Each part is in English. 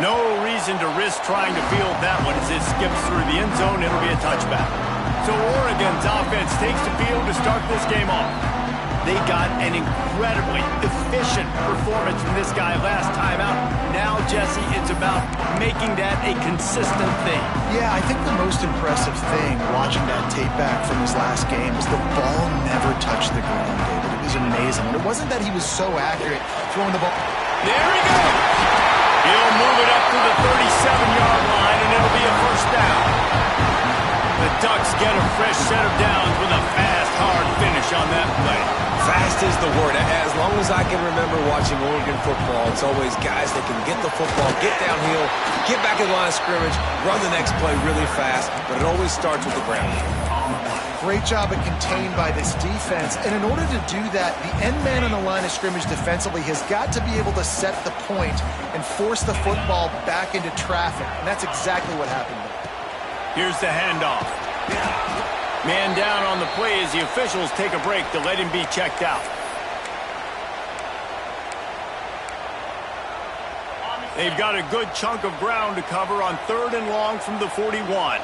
No reason to risk trying to field that one as it skips through the end zone. It'll be a touchback. So Oregon's offense takes the field to start this game off. They got an incredibly efficient performance from this guy last time out. Now, Jesse, it's about making that a consistent thing. Yeah, I think the most impressive thing watching that tape back from his last game is the ball never touched the ground, David. It was amazing. And it wasn't that he was so accurate throwing the ball. There he goes. He'll move it up to the 37-yard line, and it'll be a first down. The Ducks get a fresh set of downs with a fast, hard finish on that play. Fast is the word. As long as I can remember watching Oregon football, it's always guys that can get the football, get downhill, get back in the line of scrimmage, run the next play really fast, but it always starts with the ground game. Great job of contained by this defense. And in order to do that, the end man on the line of scrimmage defensively has got to be able to set the point and force the football back into traffic. And that's exactly what happened there. Here's the handoff. Man down on the play as the officials take a break to let him be checked out. They've got a good chunk of ground to cover on 3rd and long from the 41.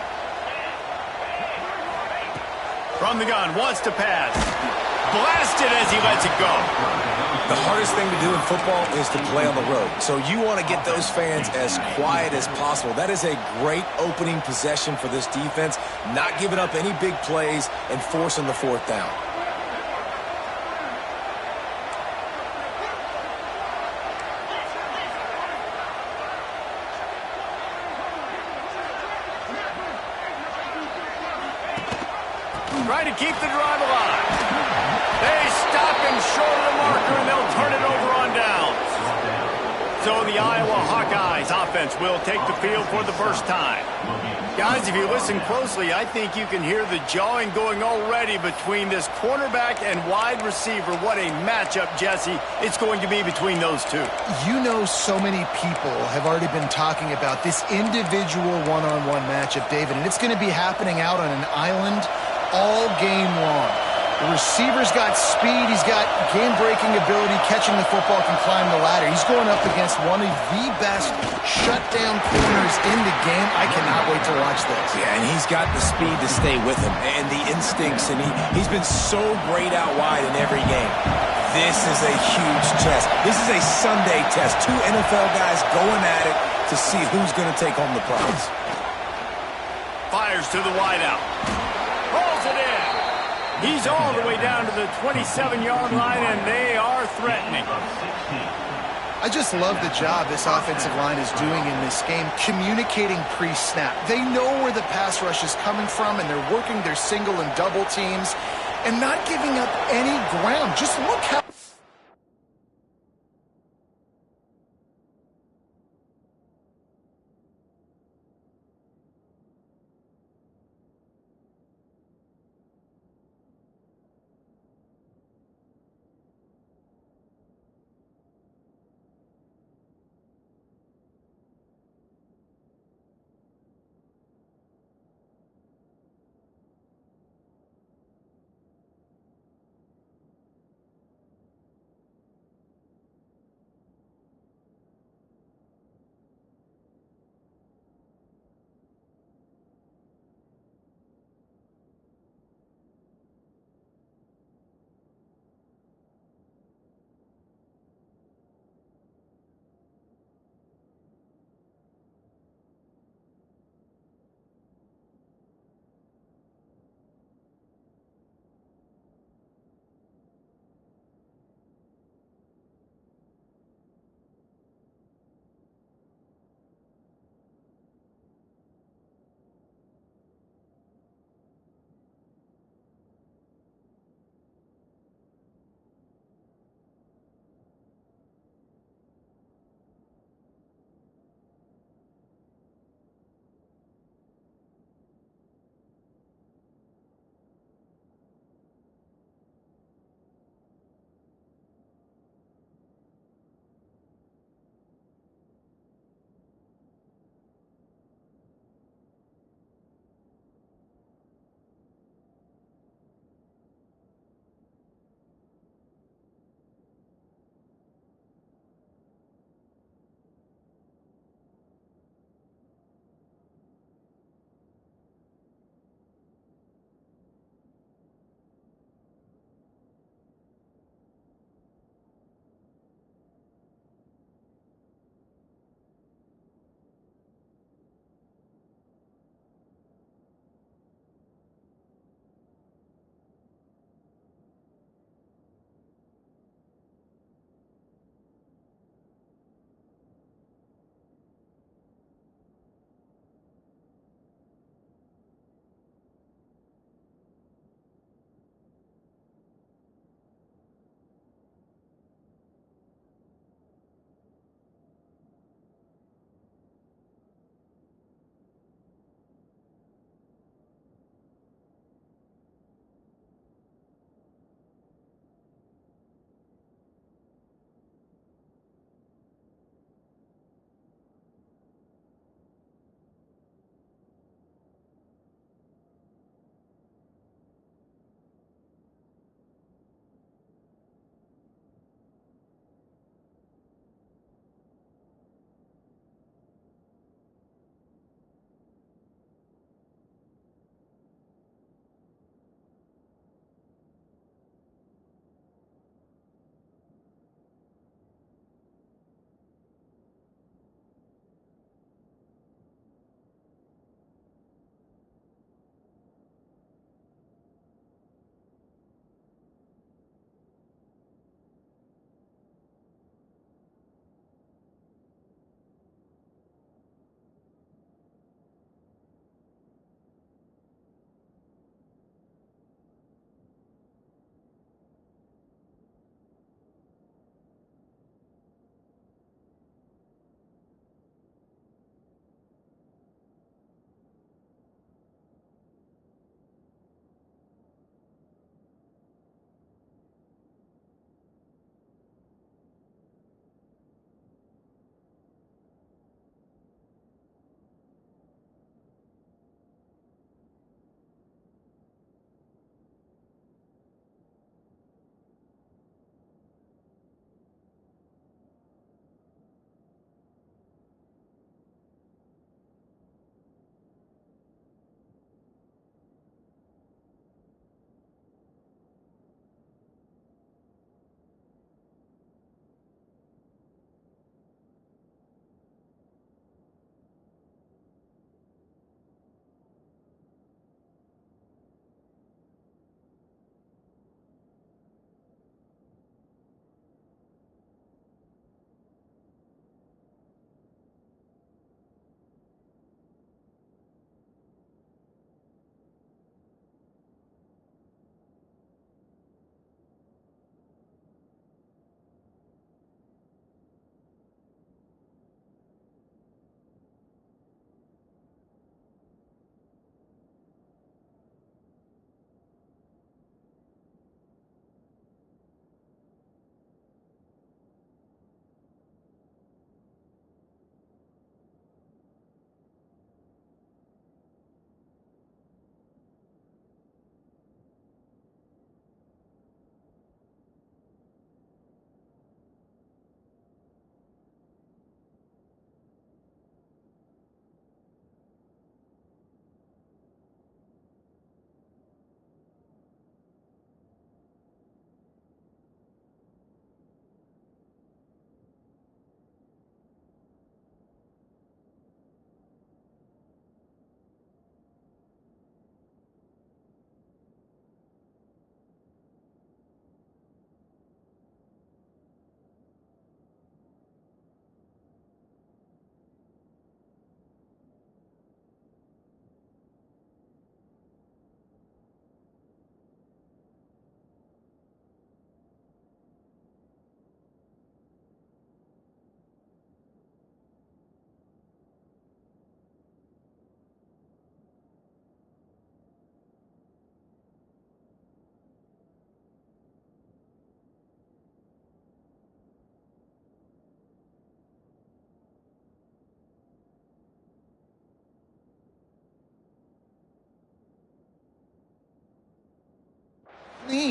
From the gun, wants to pass. Blasted as he lets it go. The hardest thing to do in football is to play on the road. So you want to get those fans as quiet as possible. That is a great opening possession for this defense. Not giving up any big plays and forcing the 4th down. Trying to keep the drive alive. They stop him short of the marker, and they'll turn it over on downs. So the Iowa Hawkeyes offense will take the field for the first time. Guys, if you listen closely, I think you can hear the jawing going already between this cornerback and wide receiver. What a matchup, Jesse, it's going to be between those two. You know, so many people have already been talking about this individual one-on-one matchup, David, and it's going to be happening out on an island all game long. The receiver's got speed, he's got game-breaking ability, catching the football, can climb the ladder. He's going up against one of the best shutdown corners in the game. I cannot wait to watch this. Yeah, and he's got the speed to stay with him and the instincts, and he's been so great out wide in every game. This is a huge test. This is a Sunday test. 2 NFL guys going at it to see who's going to take home the prize. Fires to the wideout. Rolls it in. He's all the way down to the 27-yard line, and they are threatening. I just love the job this offensive line is doing in this game, communicating pre-snap. They know where the pass rush is coming from, and they're working their single and double teams and not giving up any ground. Just look how...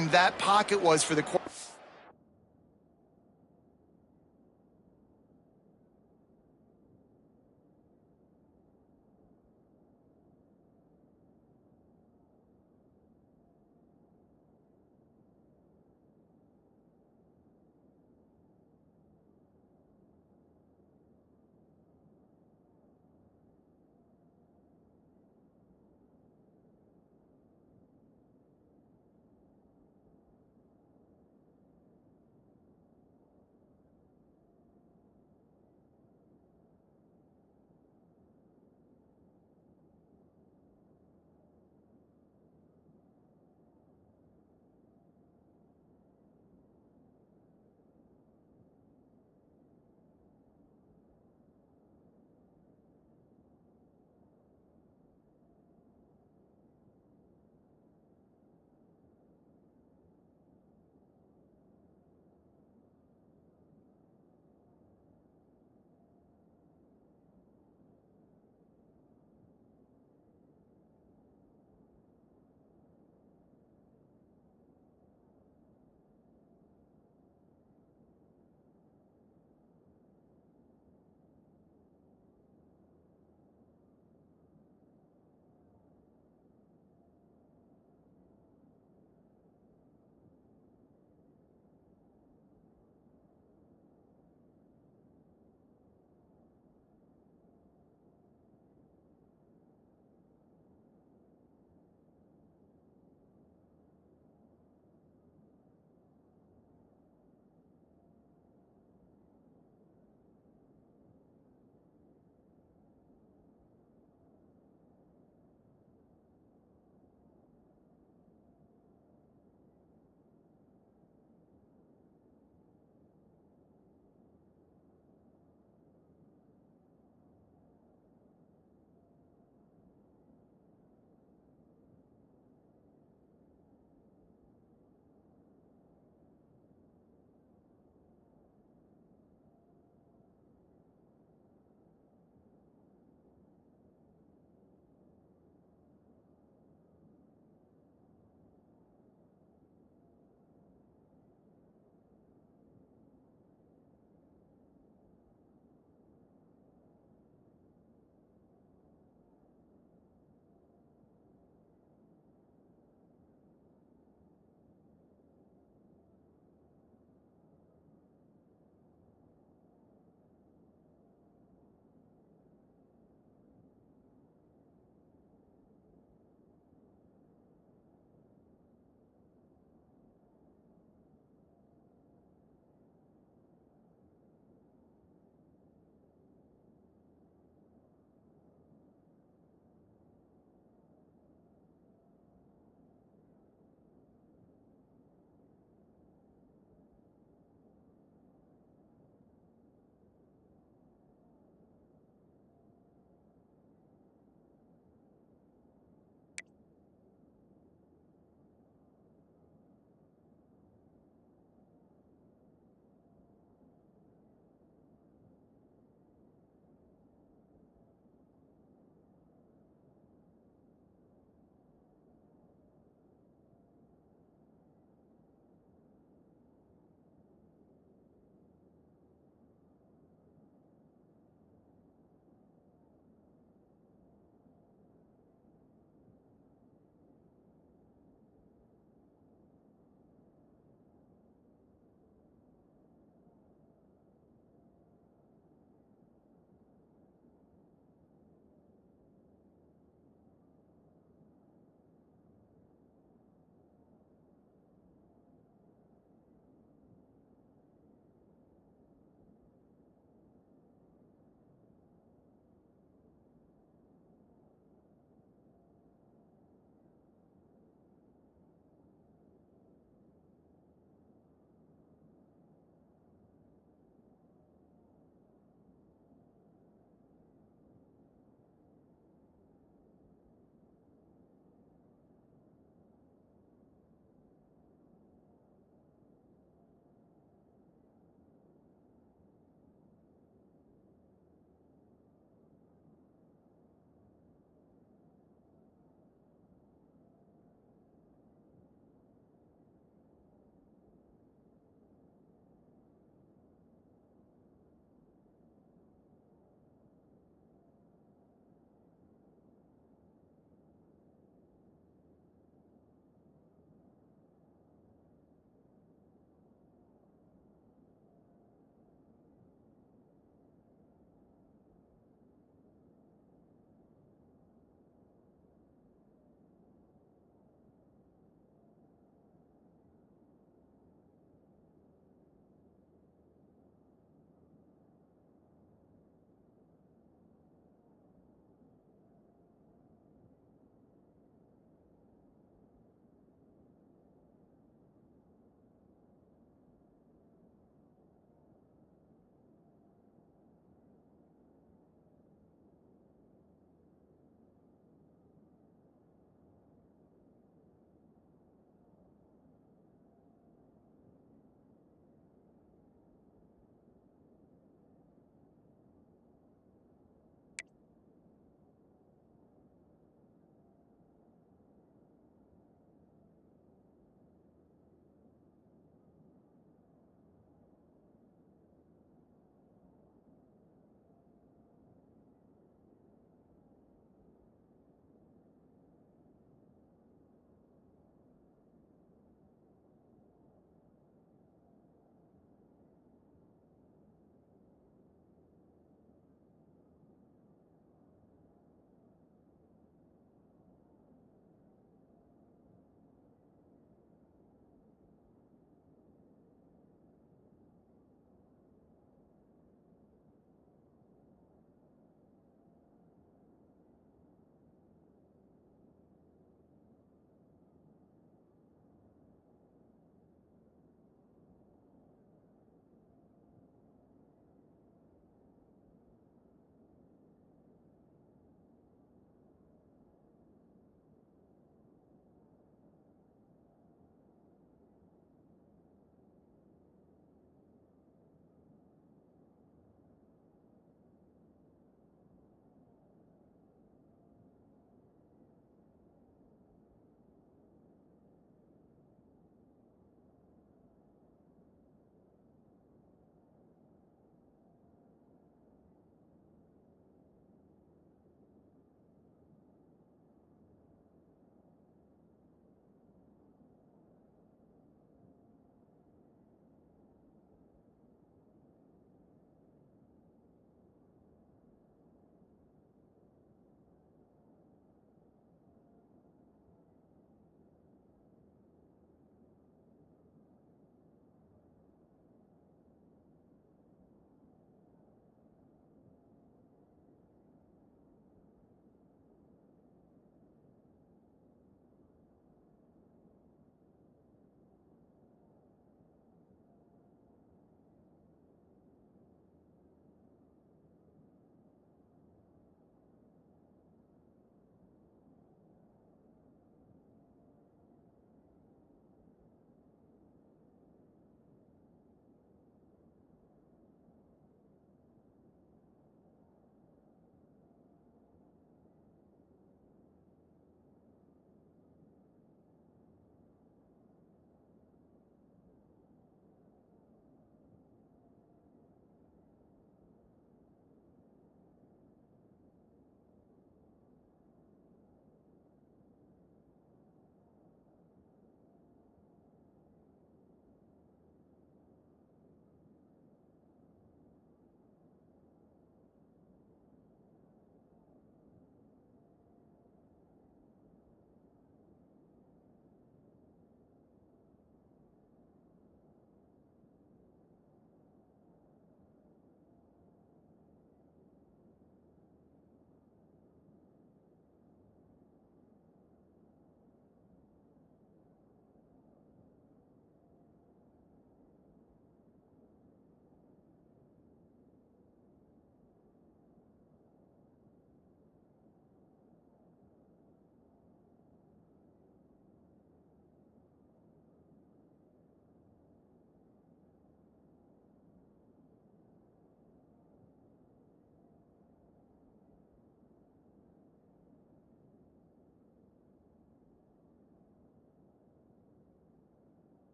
clean that pocket was for the quarterback.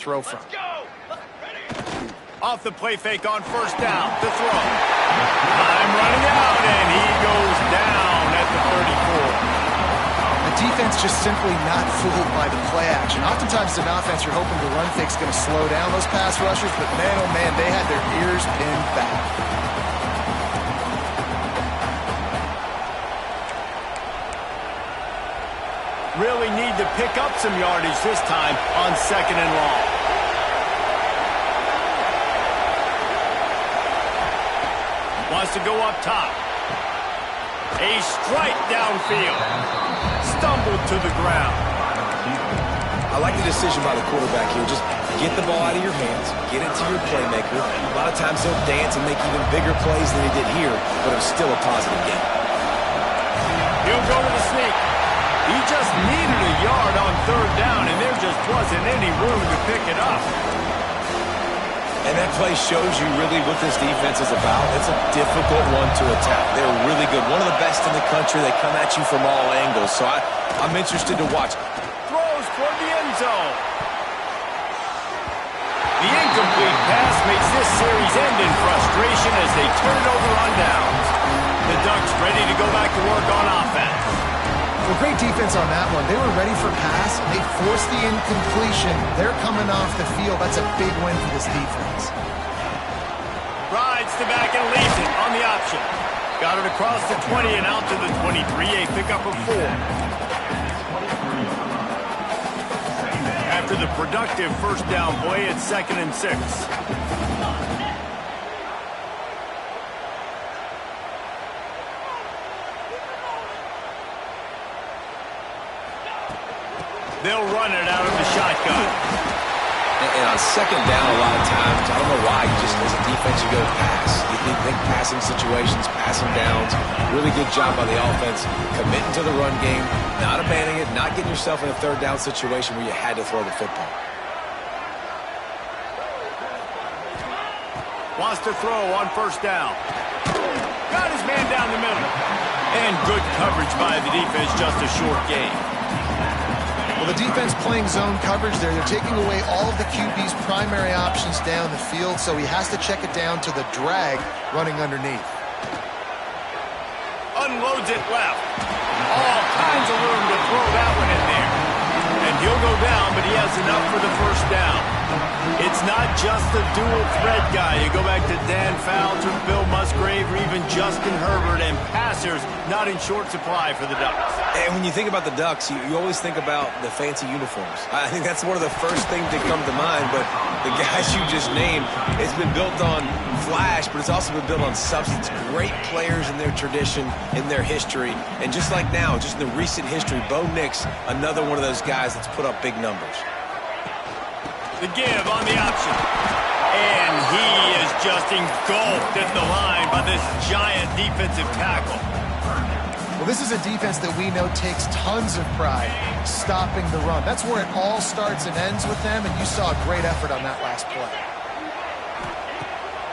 throw from. Off the play fake on first down to throw. Time running out, and he goes down at the 34. The defense just simply not fooled by the play action. Oftentimes, as an offense, you're hoping the run fake's going to slow down those pass rushers, but man, oh man, they had their ears pinned back. Really need to pick up some yardage this time on 2nd and long. Wants to go up top. A strike downfield. Stumbled to the ground. I like the decision by the quarterback here. Just get the ball out of your hands, get it to your playmaker. A lot of times he'll dance and make even bigger plays than he did here, but it was still a positive game. He'll go to the sneak. He just needed a yard on 3rd down, and there just wasn't any room to pick it up. And that play shows you really what this defense is about. It's a difficult one to attack. They're really good. One of the best in the country. They come at you from all angles. So I'm interested to watch. Throws toward the end zone. The incomplete pass makes this series end in frustration as they turn it over on downs. The Ducks ready to go back to work on offense. Well, great defense on that one. They were ready for pass. They forced the incompletion. They're coming off the field. That's a big win for this defense. Rides to back and leaves it on the option. Got it across the 20 and out to the 23. A pickup of 4. After the productive first down play, it's 2nd and 6. They'll run it out of the shotgun. And on 2nd down, a lot of times, I don't know why, you just, as a defense, you go pass. You think passing situations, passing downs. Really good job by the offense, committing to the run game, not abandoning it, not getting yourself in a 3rd down situation where you had to throw the football. Wants to throw on 1st down. Got his man down the middle. And good coverage by the defense, just a short gain. Well, the defense playing zone coverage there. They're taking away all of the QB's primary options down the field, so he has to check it down to the drag running underneath. Unloads it left. All kinds of room to throw that one in there. And he'll go down, but he has enough for the 1st down. It's not just the dual threat guy. You go back to Dan Fouts or Bill Musgrave or even Justin Herbert, and passers not in short supply for the Ducks. And when you think about the Ducks, you always think about the fancy uniforms. I think that's one of the first things that come to mind, but the guys you just named, it's been built on flash, but it's also been built on substance. Great players in their tradition, in their history, and just like now, just in the recent history, Bo Nix, another one of those guys that's put up big numbers. The give on the option. And he is just engulfed at the line by this giant defensive tackle. Well, this is a defense that we know takes tons of pride stopping the run. That's where it all starts and ends with them, and you saw a great effort on that last play.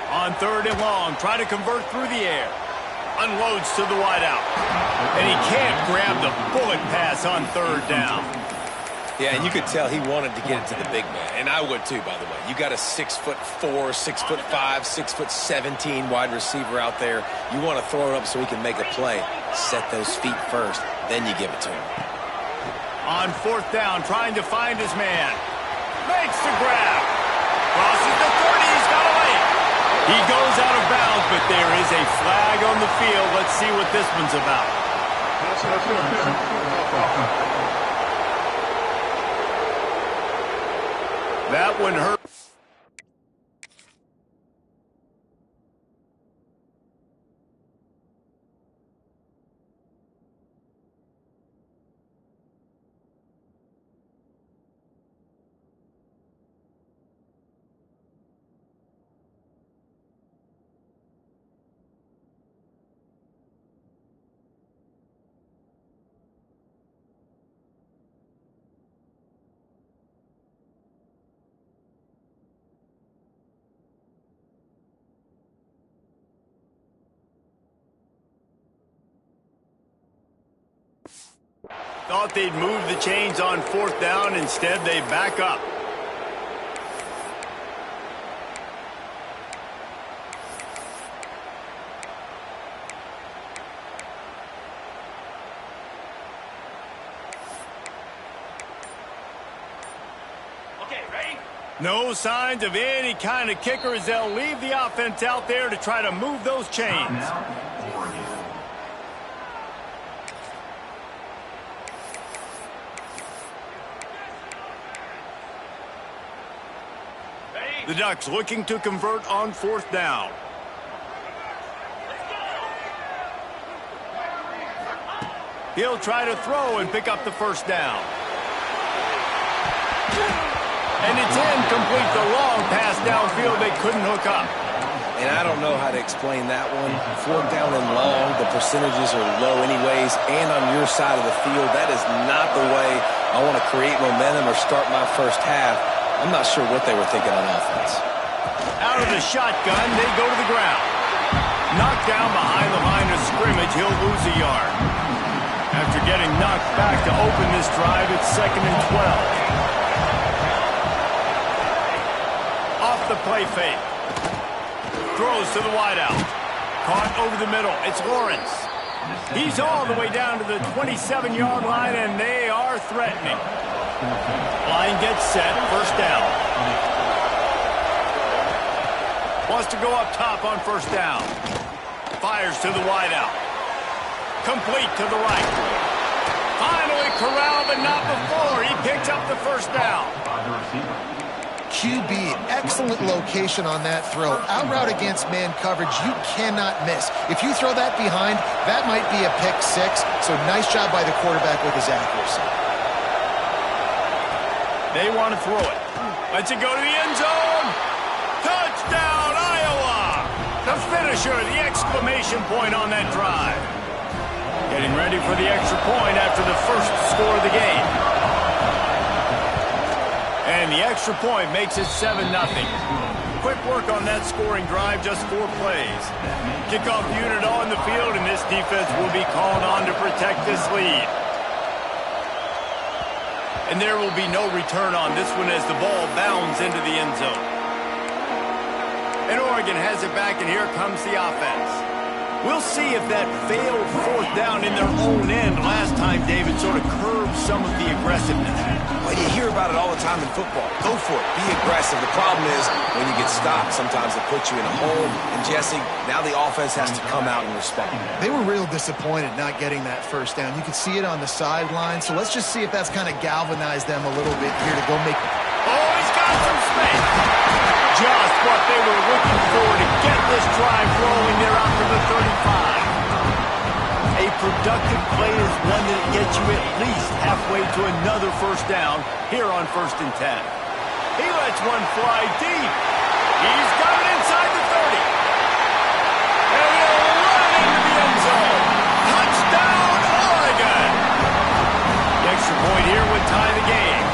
On 3rd and long, trying to convert through the air. Unloads to the wideout. And he can't grab the bullet pass on 3rd down. Yeah, and you could tell he wanted to get it to the big man, and I would too, by the way. You got a 6'4", 6'5", 6'17" wide receiver out there. You want to throw it up so he can make a play. Set those feet first, then you give it to him. On 4th down, trying to find his man. Makes the grab. Crosses the 30, he's got away. He goes out of bounds, but there is a flag on the field. Let's see what this one's about. That one hurt. Thought they'd move the chains on 4th down. Instead, they back up. No signs of any kind of kicker as they'll leave the offense out there to try to move those chains. The Ducks looking to convert on 4th down. He'll try to throw and pick up the 1st down. And it's incomplete. The long pass downfield they couldn't hook up. And I don't know how to explain that one. 4th down and long, the percentages are low anyways, and on your side of the field, that is not the way I want to create momentum or start my first half. I'm not sure what they were thinking on offense. Out of the shotgun, they go to the ground. Knocked down behind the line of scrimmage, he'll lose a yard. After getting knocked back to open this drive, it's 2nd and 12. Off the play fake. Throws to the wideout. Caught over the middle. It's Lawrence. He's all the way down to the 27-yard line, and they are threatening. Line gets set. 1st down. Wants to go up top on 1st down. Fires to the wideout. Complete to the right. Finally corralled, but not before. He picks up the 1st down. QB, excellent location on that throw. Out route against man coverage, you cannot miss. If you throw that behind, that might be a pick 6. So nice job by the quarterback with his accuracy. They want to throw it. Lets it go to the end zone. Touchdown, Iowa! The finisher, the exclamation point on that drive. Getting ready for the extra point after the first score of the game. And the extra point makes it 7-0. Quick work on that scoring drive, just 4 plays. Kickoff unit on the field, and this defense will be called on to protect this lead. And there will be no return on this one as the ball bounds into the end zone. And Oregon has it back, and here comes the offense. We'll see if that failed 4th down in their own end last time, David, sort of curbed some of the aggressiveness. Well, you hear about it all the time in football. Go for it. Be aggressive. The problem is when you get stopped, sometimes it puts you in a hole. And, Jesse, now the offense has to come out and respond. They were real disappointed not getting that 1st down. You could see it on the sideline. So let's just see if that's kind of galvanized them a little bit here to go make... Oh, he's got some space. Just what they were looking for to get this drive rolling. They're out to the 35. A productive play is one that gets you at least halfway to another 1st down here on 1st and 10. He lets one fly deep. He's got it inside the 30. And he'll run into the end zone. Touchdown, Oregon. The extra point here would tie the game.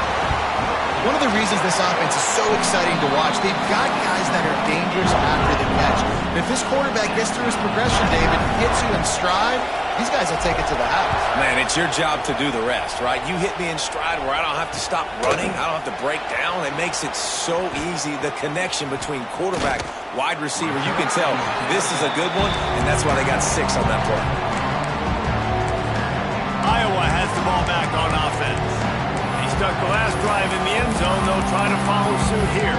One of the reasons this offense is so exciting to watch, they've got guys that are dangerous after the catch. And if this quarterback gets through his progression, David, hits you in stride, these guys will take it to the house. Man, it's your job to do the rest, right? You hit me in stride where I don't have to stop running. I don't have to break down. It makes it so easy. The connection between quarterback, wide receiver, you can tell this is a good one, and that's why they got 6 on that play. Iowa has the ball back on offense. He stuck the last drive in the end zone. They'll try to follow suit here.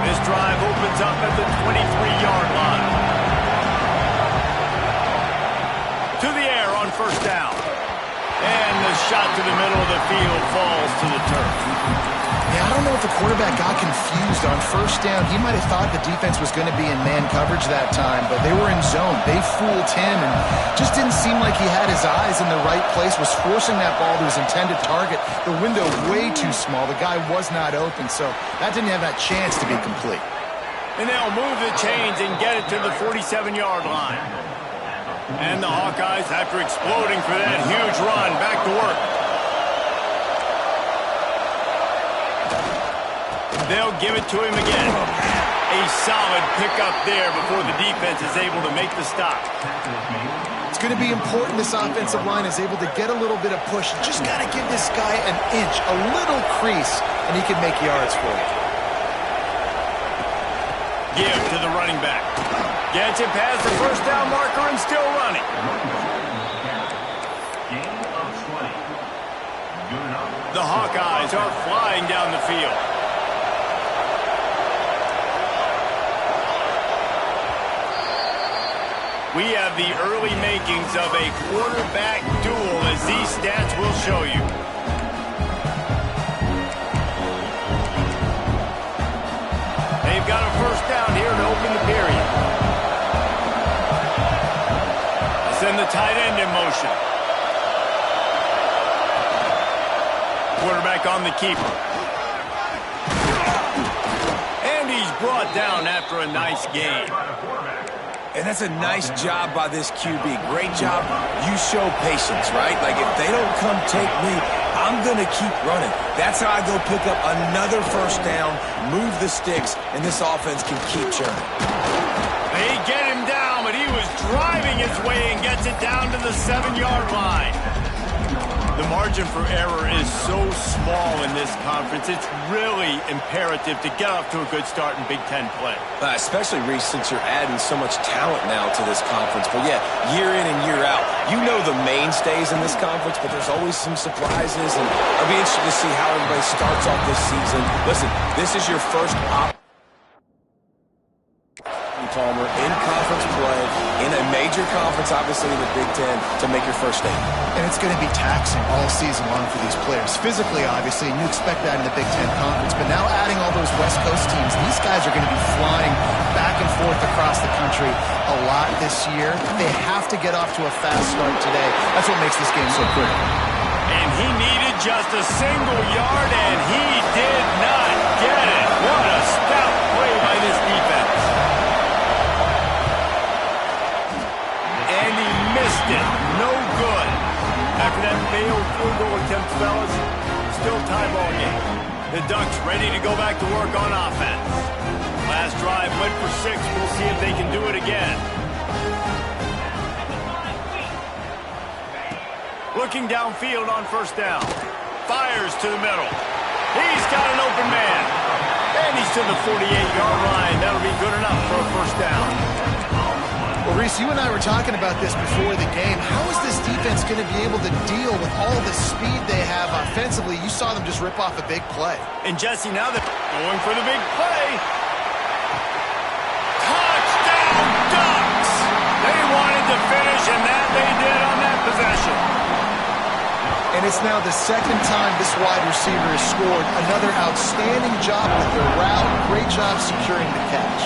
This drive opens up at the 23-yard line. To the air on 1st down. And the shot to the middle of the field falls to the turf. Yeah, I don't know if the quarterback got confused on 1st down. He might have thought the defense was going to be in man coverage that time, but they were in zone. They fooled him and just didn't seem like he had his eyes in the right place, was forcing that ball to his intended target. The window way too small. The guy was not open, so that didn't have that chance to be complete. And they'll move the chains and get it to the 47-yard line. And the Hawkeyes, after exploding for that huge run, back to work. They'll give it to him again. A solid pickup there before the defense is able to make the stop. It's going to be important this offensive line is able to get a little bit of push. You just got to give this guy an inch, a little crease, and he can make yards for you. Give to the running back. Gets it past the 1st down marker and still running. The Hawkeyes are flying down the field. We have the early makings of a quarterback duel, as these stats will show you. They've got a first down here to open the period. Send the tight end in motion. Quarterback on the keeper. And he's brought down after a nice gain. And that's a nice job by this QB. Great job. You show patience, right? Like, if they don't come take me, I'm going to keep running. That's how I go pick up another first down, move the sticks, and this offense can keep churning. They get him down, but he was driving his way and gets it down to the 7-yard line. The margin for error is so small in this conference. It's really imperative to get off to a good start in Big Ten play. Especially, Reese, since you're adding so much talent now to this conference. But, yeah, year in and year out, you know the mainstays in this conference, but there's always some surprises. And I'll be interested to see how everybody starts off this season. Listen, this is your first Palmer in conference play, in a major conference, obviously in the Big Ten, to make your first statement. And it's going to be taxing all season long for these players. Physically, obviously, and you expect that in the Big Ten Conference. But now adding all those West Coast teams, these guys are going to be flying back and forth across the country a lot this year. They have to get off to a fast start today. That's what makes this game so critical. And he needed just a single yard, and he did not get it. What a stout play by this defense. And he missed it. No good. After that failed field goal attempt, fellas, still tie ball game. The Ducks ready to go back to work on offense. Last drive went for 6. We'll see if they can do it again. Looking downfield on first down. Fires to the middle. He's got an open man. And he's to the 48-yard line. That'll be good enough for a first down. Well, Reese, you and I were talking about this before the game. How is this defense going to be able to deal with all the speed they have offensively? You saw them just rip off a big play. And Jesse, now they're going for the big play. Touchdown, Ducks! They wanted to finish, and that they did on that possession. And it's now the second time this wide receiver has scored. Another outstanding job with the route. Great job securing the catch.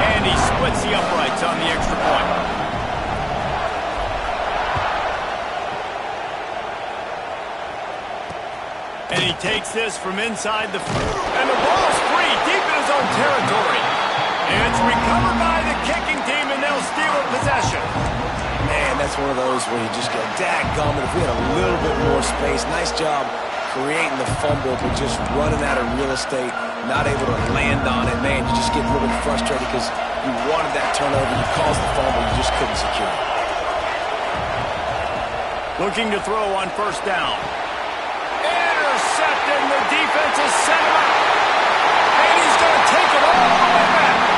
And he splits the uprights on the extra point. And he takes this from inside the... And the ball's free, deep in his own territory. It's recovered by the kicking team, and they'll steal a possession. Man, that's one of those where you just go, dadgummit, if we had a little bit more space. Nice job creating the fumble, but just running out of real estate, not able to land on it. Man, you just get a little bit frustrated because you wanted that turnover. You caused the fumble. You just couldn't secure it. Looking to throw on first down. Intercepted, and the defense has set him up. And he's going to take it all the way back.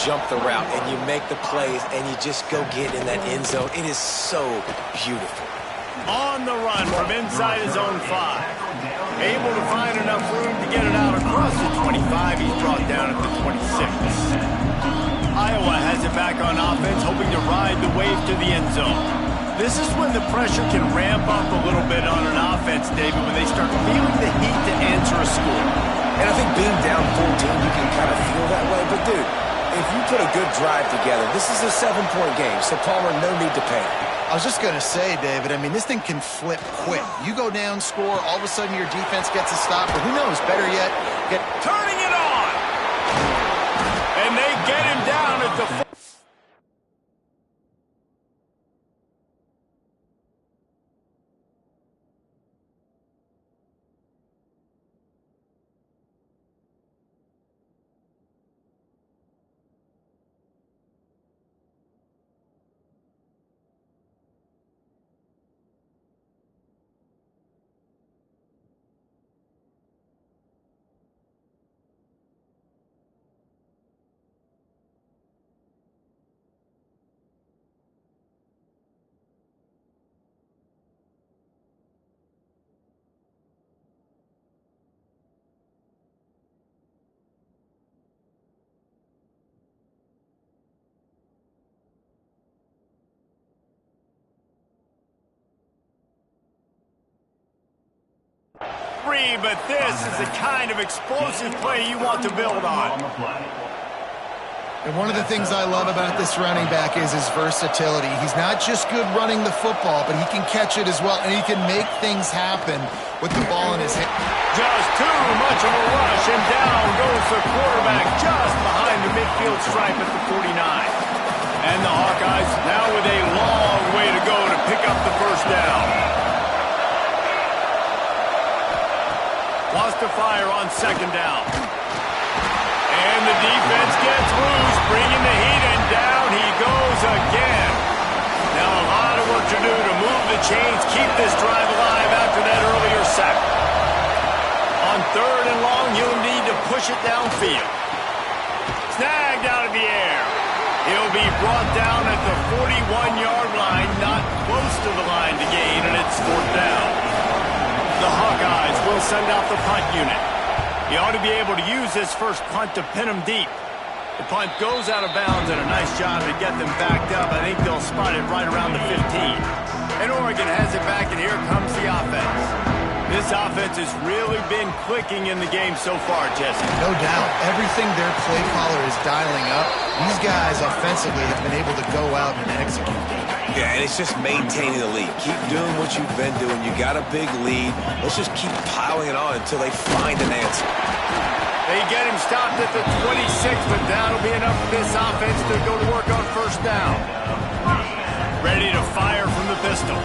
Jump the route, and you make the plays, and you just go get in that end zone. It is so beautiful. On the run from inside his own 5. Able to find enough room to get it out across the 25. He's brought down at the 26. Iowa has it back on offense, hoping to ride the wave to the end zone. This is when the pressure can ramp up a little bit on an offense, David, when they start feeling the heat to answer a score. And I think being down 14, you can kind of feel that way. But, dude, if you put a good drive together, this is a 7-point game, so Palmer, no need to panic. I was just going to say, David, I mean, this thing can flip quick. You go down, score, all of a sudden your defense gets a stop, or who knows, better yet, get... Turning it on! And they get him down at the... spree, but this is the kind of explosive play you want to build on. And one of the things I love about this running back is his versatility. He's not just good running the football, but he can catch it as well, and he can make things happen with the ball in his hand. Just too much of a rush, and down goes the quarterback just behind the midfield stripe at the 49. And the Hawkeyes now with a long way to go to pick up the first down. Lost to fire on second down. And the defense gets loose, bringing the heat, and down he goes again. Now a lot of work to do to move the chains, keep this drive alive after that earlier sack. On third and long, he'll need to push it downfield. Snagged out of the air. He'll be brought down at the 41-yard line, not close to the line to gain, and it's fourth down. The Hawkeyes will send out the punt unit. He ought to be able to use this first punt to pin him deep. The punt goes out of bounds, and a nice job to get them backed up. I think they'll spot it right around the 15. And Oregon has it back, and here comes the offense. This offense has really been clicking in the game so far, Jesse. No doubt. Everything their play caller is dialing up, these guys offensively have been able to go out and execute. Yeah, and it's just maintaining the lead. Keep doing what you've been doing. You got a big lead. Let's just keep piling it on until they find an answer. They get him stopped at the 26, but that'll be enough for this offense to go to work on first down. Ready to fire from the pistol.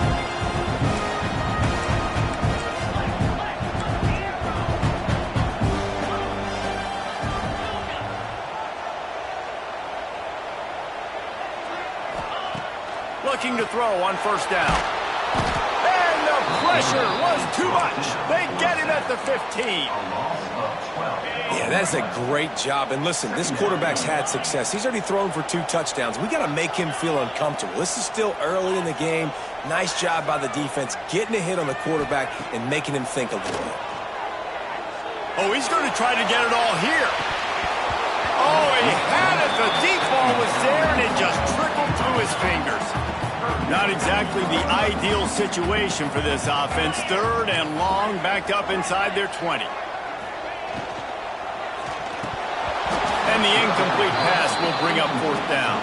Looking to throw on first down. And the pressure was too much. They get him at the 15. Yeah, that's a great job. And listen, this quarterback's had success. He's already thrown for 2 touchdowns. We got to make him feel uncomfortable. This is still early in the game. Nice job by the defense, getting a hit on the quarterback and making him think a little bit. Oh, he's going to try to get it all here. Oh, he had it. The deep ball was there, and it just trickled through his fingers. Not exactly the ideal situation for this offense. Third and long, backed up inside their 20. And the incomplete pass will bring up fourth down.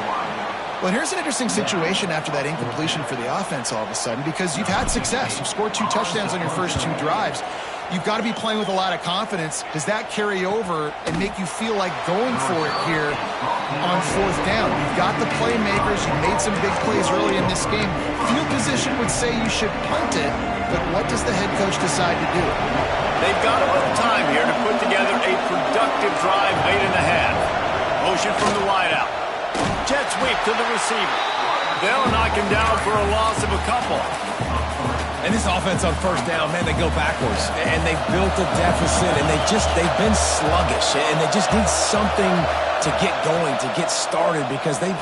Well, here's an interesting situation after that incompletion for the offense all of a sudden, because you've had success. You've scored 2 touchdowns on your first 2 drives. You've got to be playing with a lot of confidence. Does that carry over and make you feel like going for it here on fourth down? You've got the playmakers. You've made some big plays early in this game. Field position would say you should punt it, but what does the head coach decide to do? They've got a little time here to put together a productive drive late in the half. Motion from the wideout. Jet sweep to the receiver. They'll knock him down for a loss of a couple. And this offense on first down, man, they go backwards. And they've built a deficit, and they've been sluggish. And they just need something to get going, to get started, because they've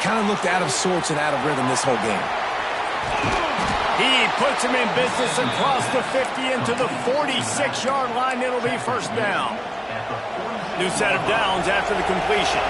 kind of looked out of sorts and out of rhythm this whole game. He puts him in business across the 50 into the 46-yard line. It'll be first down. New set of downs after the completion.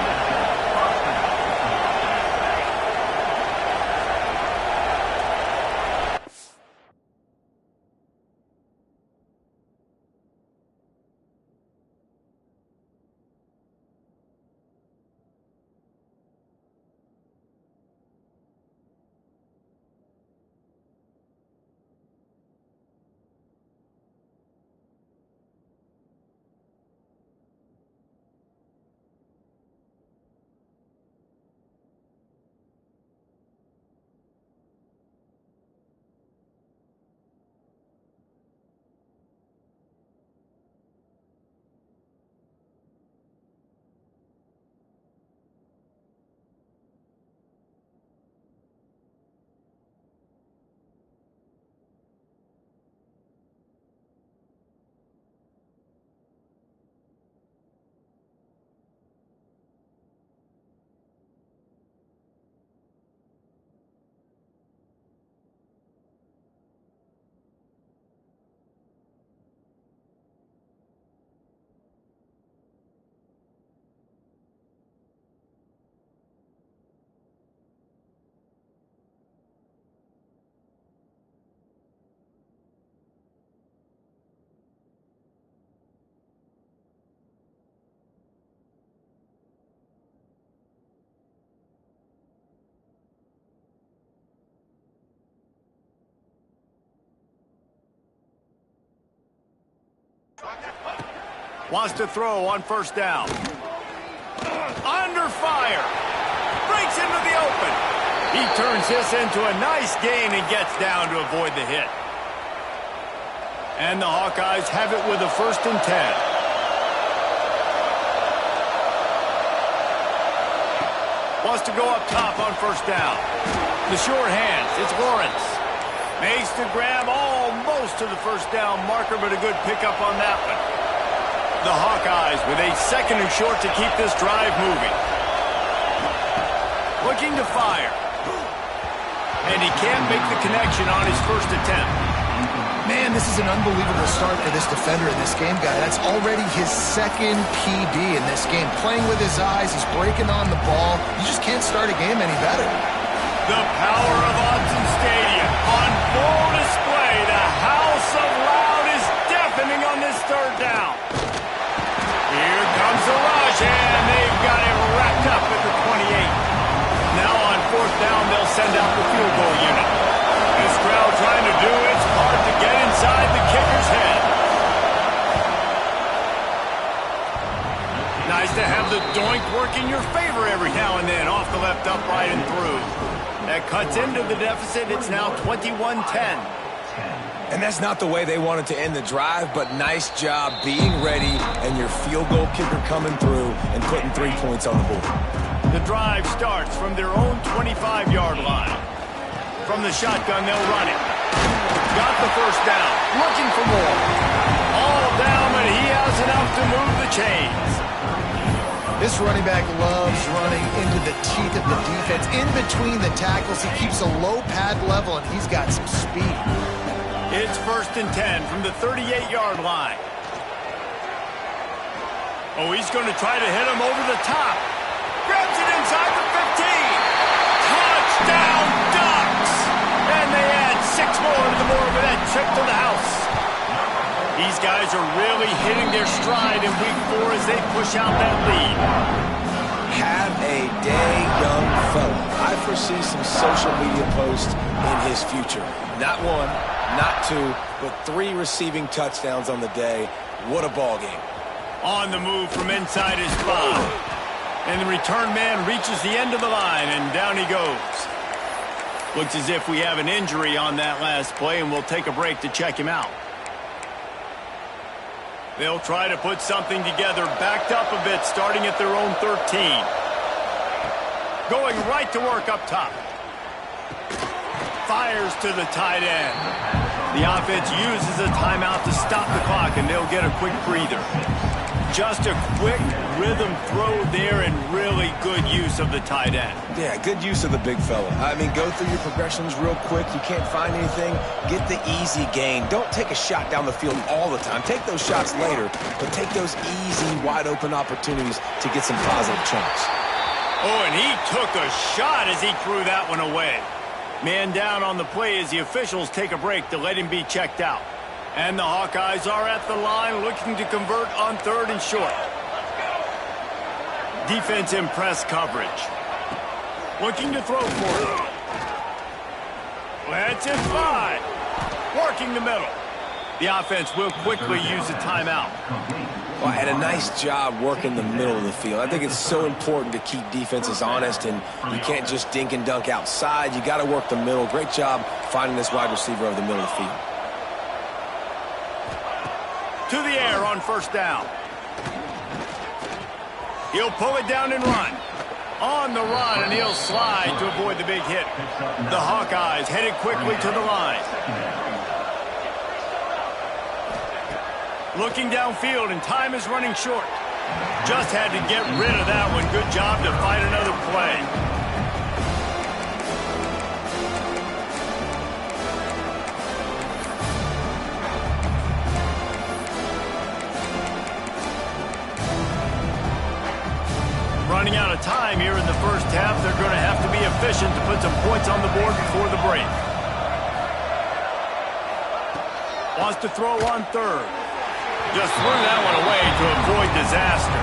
Wants to throw on first down. Under fire. Breaks into the open. He turns this into a nice gain and gets down to avoid the hit. And the Hawkeyes have it with a 1st and 10. Wants to go up top on first down. The short hands. It's Lawrence. Makes the grab almost to the first down marker, but a good pickup on that one. The Hawkeyes with a 2nd and short to keep this drive moving. Looking to fire. And he can't make the connection on his first attempt. Man, this is an unbelievable start for this defender in this game, guy. That's already his 2nd PB in this game. Playing with his eyes, he's breaking on the ball. You just can't start a game any better. The power of Autzen Stadium on full display. The house of loud is deafening on this 3rd down. Here comes the rush, and they've got it wrapped up at the 28. Now on 4th down, they'll send out the field goal unit. This crowd trying to do its part to get inside the kicker's head. Nice to have the doink work in your favor every now and then, off the left upright and through. That cuts into the deficit. It's now 21-10. And that's not the way they wanted to end the drive, but nice job being ready and your field goal kicker coming through and putting 3 points on the board. The drive starts from their own 25-yard line. From the shotgun, they'll run it. Got the first down. Looking for more. All down, but he has enough to move the chains. This running back loves running into the teeth of the defense. In between the tackles, he keeps a low pad level, and he's got some speed. It's 1st and 10 from the 38-yard line. Oh, he's going to try to hit him over the top. Grabs it inside the 15. Touchdown, Ducks! And they add 6 more to the board with that trip to the house. These guys are really hitting their stride in week 4 as they push out that lead. Have a day, young fella. I foresee some social media posts in his future. Not 1, not 2, but 3 receiving touchdowns on the day. What a ball game. On the move from inside his 5. And the return man reaches the end of the line, and down he goes. Looks as if we have an injury on that last play, and we'll take a break to check him out. They'll try to put something together, backed up a bit, starting at their own 13. Going right to work up top. Fires to the tight end. The offense uses a timeout to stop the clock, and they'll get a quick breather. Just a quick rhythm throw there and really good use of the tight end. Yeah, good use of the big fella. I mean, go through your progressions real quick. You can't find anything. Get the easy gain. Don't take a shot down the field all the time. Take those shots later, but take those easy, wide-open opportunities to get some positive chunks. Oh, and he took a shot as he threw that one away. Man down on the play as the officials take a break to let him be checked out. And the Hawkeyes are at the line looking to convert on 3rd and short. Defense in press coverage. Looking to throw for it. That's it, 5. Working the middle. The offense will quickly use a timeout. Well, and a nice job working the middle of the field. I think it's so important to keep defenses honest, and you can't just dink and dunk outside. You got to work the middle. Great job finding this wide receiver over the middle of the field. To the air on first down. He'll pull it down and run. On the run, and he'll slide to avoid the big hit. The Hawkeyes headed quickly to the line. Looking downfield, and time is running short. Just had to get rid of that one. Good job to find another play. Running out of time here in the first half. They're going to have to be efficient to put some points on the board before the break. Wants to throw on 3rd. Just threw that one away to avoid disaster.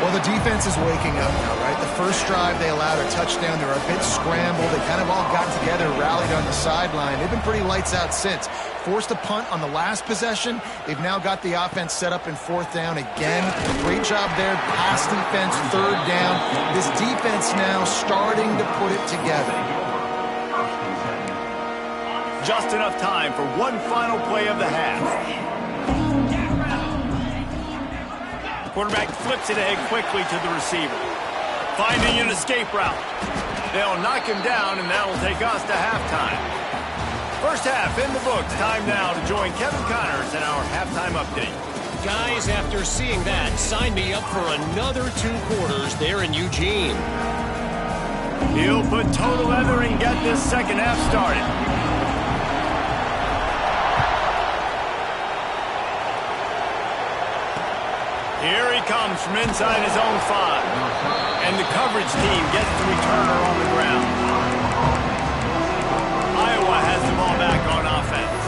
Well, the defense is waking up now, right? The first drive, they allowed a touchdown. They were a bit scrambled. They kind of all got together, rallied on the sideline. They've been pretty lights out since. Forced a punt on the last possession. They've now got the offense set up in 4th down again. Great job there. Pass defense, 3rd down. This defense now starting to put it together. Just enough time for one final play of the half. Quarterback flips it ahead quickly to the receiver. Finding an escape route. They'll knock him down, and that'll take us to halftime. First half in the books. Time now to join Kevin Connors in our halftime update. Guys, after seeing that, sign me up for another 2 quarters there in Eugene. He'll put total leather and get this second half started. Here he comes from inside his own 5. And the coverage team gets the returner on the ground. Iowa has the ball back on offense.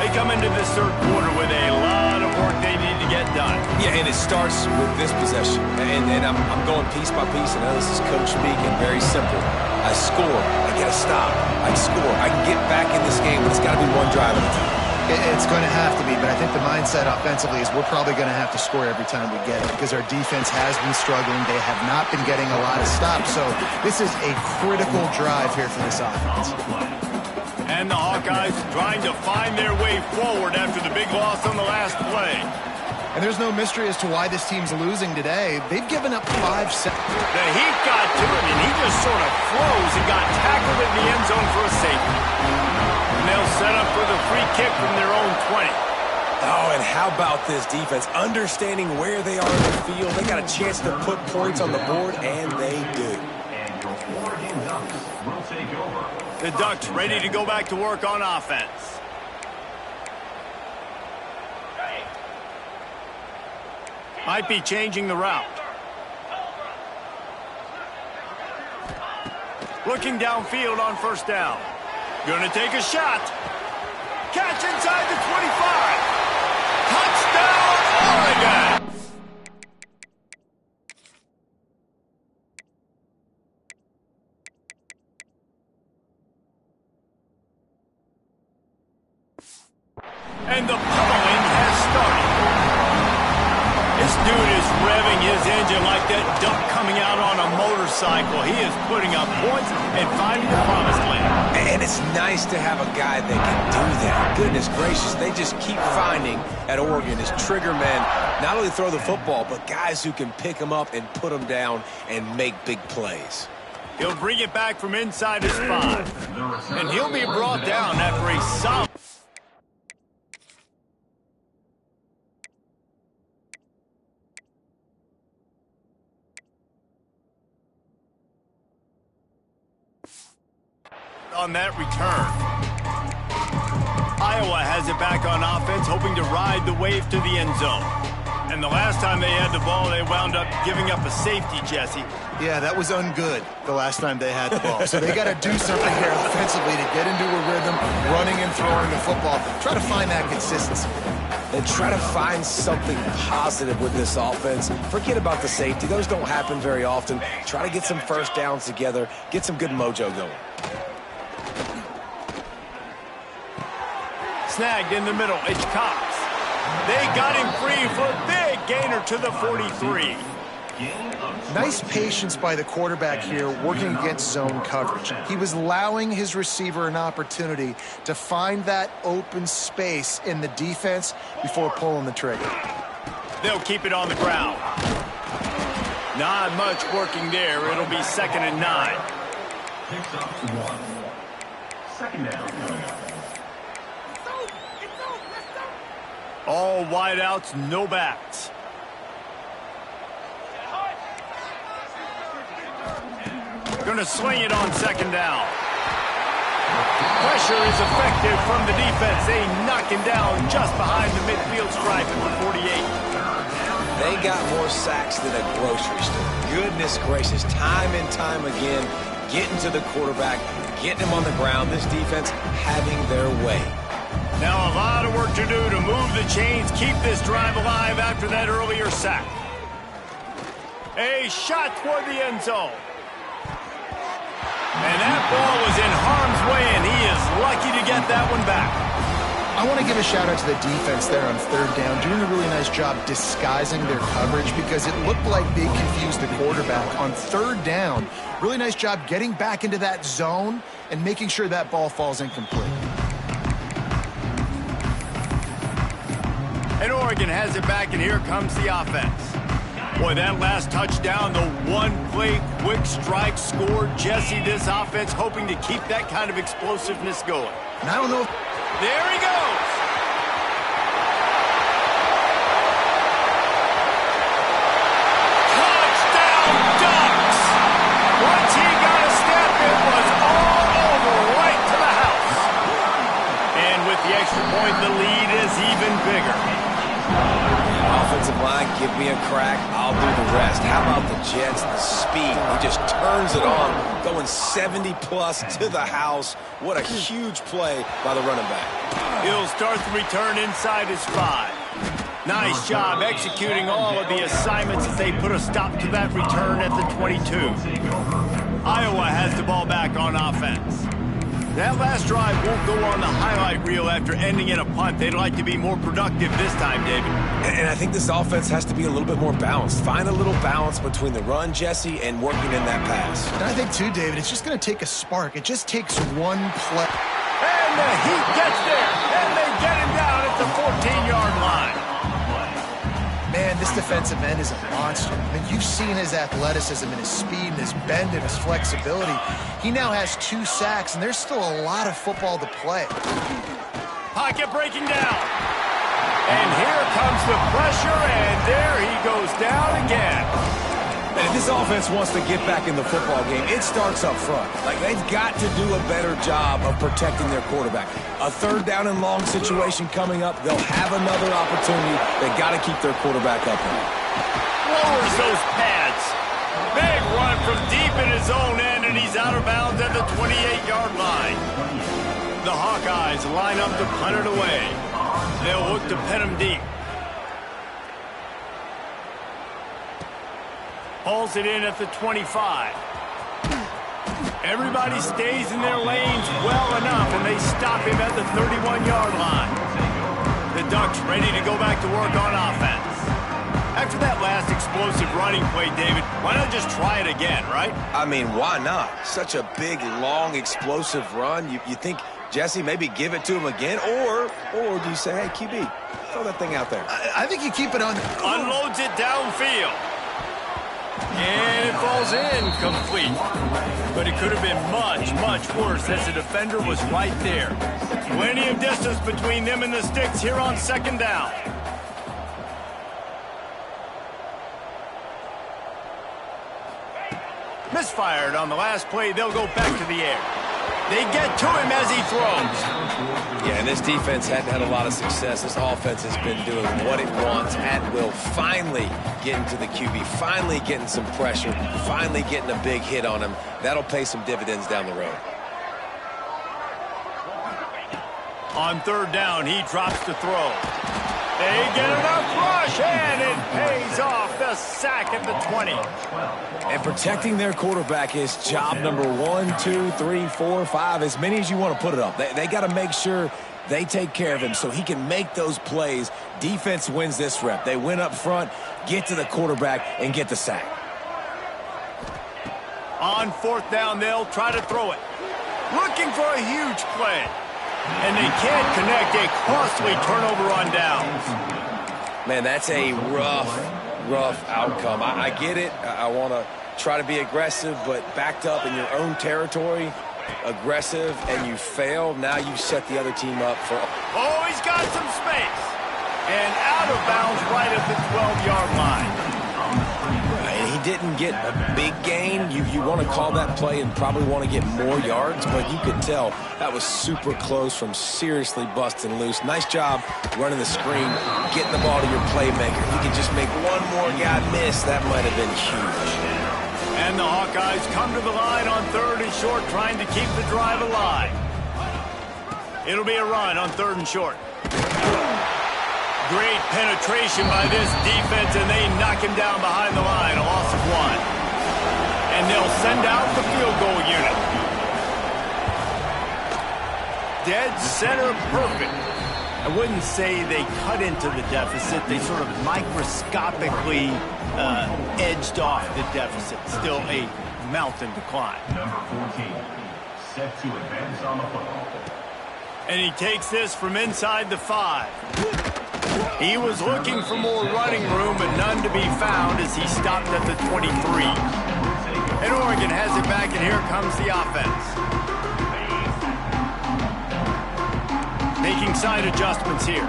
They come into this 3rd quarter with a lot of work they need to get done. Yeah, and it starts with this possession. And I'm going piece by piece. I know this is coach speaking, very simple. I score. I get a stop. I score. I can get back in this game, but it's got to be one drive at a time. It's going to have to be, but I think the mindset offensively is we're probably going to have to score every time we get it because our defense has been struggling. They have not been getting a lot of stops, so this is a critical drive here for this offense. And the Hawkeyes trying to find their way forward after the big loss on the last play. And there's no mystery as to why this team's losing today. They've given up 5 seconds. The heat got to him, and he just sort of froze and got tackled in the end zone for a safety. And they'll set up for the free kick from their own 20. Oh, and how about this defense? Understanding where they are in the field. They got a chance to put points on the board, and they do. The Ducks ready to go back to work on offense. Might be changing the route. Looking downfield on 1st down. Gonna take a shot. Catch inside the 25. Touchdown, Oregon! And the pummeling has started. This dude is revving his engine like that duck coming out on a motorcycle. He is putting up points and finding the promised land. And it's nice to have a guy that can do that. Goodness gracious, they just keep finding at Oregon is trigger men. Not only throw the football, but guys who can pick them up and put them down and make big plays. He'll bring it back from inside his 5. And he'll be brought down after a solid... on that return. Iowa has it back on offense, hoping to ride the wave to the end zone. And the last time they had the ball, they wound up giving up a safety, Jesse. Yeah, that was ungood the last time they had the ball. So they got to do something here offensively to get into a rhythm, running and throwing the football. Try to find that consistency. And try to find something positive with this offense. Forget about the safety. Those don't happen very often. Try to get some 1st downs together, get some good mojo going. Snagged in the middle, it's Cox. They got him free for a big gainer to the 43. Nice patience by the quarterback here working against zone coverage. He was allowing his receiver an opportunity to find that open space in the defense before pulling the trigger. They'll keep it on the ground. Not much working there. It'll be 2nd and 9. Picks up 1. 2nd down. All wideouts, no backs. Gonna sling it on 2nd down. Pressure is effective from the defense. They knock him down just behind the midfield stripe at the 48. They got more sacks than a grocery store. Goodness gracious, time and time again, getting to the quarterback, getting him on the ground. This defense having their way. Now a lot of work to do to move the chains, keep this drive alive after that earlier sack. A shot toward the end zone. And that ball was in harm's way, and he is lucky to get that one back. I want to give a shout out to the defense there on third down, doing a really nice job disguising their coverage because it looked like they confused the quarterback on third down. Really nice job getting back into that zone and making sure that ball falls incomplete. And Oregon has it back, and here comes the offense. Boy, that last touchdown, the one-play quick strike score. Jesse, this offense hoping to keep that kind of explosiveness going. And I don't know if... There he goes. Touchdown Ducks. Once he got a step, it was all over right to the house. And with the extra point, the lead is even bigger. Offensive line, give me a crack, I'll do the rest. How about the Jets, the speed? He just turns it on, going 70-plus to the house. What a huge play by the running back. He'll start the return inside his 5. Nice job executing all of the assignments as they put a stop to that return at the 22. Iowa has the ball back on offense. That last drive won't go on the highlight reel after ending in a punt. They'd like to be more productive this time, David. And I think this offense has to be a little bit more balanced. Find a little balance between the run, Jesse, and working in that pass. And I think, too, David, it's just going to take a spark. It just takes one play. And the Heat gets there, and they get him down at the 14-yard line. Man, this defensive end is a monster. I mean, you've seen his athleticism and his speed and his bend and his flexibility. He now has 2 sacks, and there's still a lot of football to play. Pocket breaking down. And here comes the pressure, and there he goes down again. And if this offense wants to get back in the football game, it starts up front. Like, they've got to do a better job of protecting their quarterback. A third down and long situation coming up, they'll have another opportunity. They've got to keep their quarterback up there. Lowers those pads. Big run from deep in his own end, and he's out of bounds at the 28-yard line. The Hawkeyes line up to punt it away. They'll look to pin him deep. Pulls it in at the 25. Everybody stays in their lanes well enough, and they stop him at the 31-yard line. The Ducks ready to go back to work on offense. After that last explosive running play, David, why not just try it again, right? I mean, why not? Such a big, long, explosive run. You think, Jesse, maybe give it to him again? Or do you say, hey, QB, throw that thing out there? I think you keep it on. Unloads it downfield. And it falls incomplete. But it could have been much, much worse as the defender was right there. Plenty of distance between them and the sticks here on second down. Misfired on the last play. They'll go back to the air. They get to him as he throws. Yeah, and this defense hadn't had a lot of success. This offense has been doing what it wants at will. Finally getting to the QB, finally getting some pressure, finally getting a big hit on him. That'll pay some dividends down the road. On third down, he drops to throw. They get enough rush, and it pays off. The sack at the 20. And protecting their quarterback is job number 1, 2, 3, 4, 5, as many as you want to put it up. They got to make sure they take care of him so he can make those plays. Defense wins this rep. They win up front, get to the quarterback, and get the sack. On fourth down, they'll try to throw it. Looking for a huge play. And they can't connect. A costly turnover on downs. Man, that's a rough outcome. I get it. I want to try to be aggressive, but backed up in your own territory, aggressive, and you fail. Now you set the other team up for... Oh, he's got some space. And out of bounds right at the 12-yard line. And he didn't get a big gain. You want to call that play and probably want to get more yards, but you could tell that was super close from seriously busting loose. Nice job running the screen, getting the ball to your playmaker. If you could just make one more guy miss, that might have been huge. And the Hawkeyes come to the line on third and short, trying to keep the drive alive. It'll be a run on third and short. Great penetration by this defense, and they knock him down behind the line, a loss of 1. And they'll send out the field goal unit. Dead center perfect. I wouldn't say they cut into the deficit. They sort of microscopically edged off the deficit. Still a mountain to climb. Number 14, set to advance on the football. And he takes this from inside the 5. He was looking for more running room, but none to be found as he stopped at the 23. And Oregon has it back, and here comes the offense. Making side adjustments here.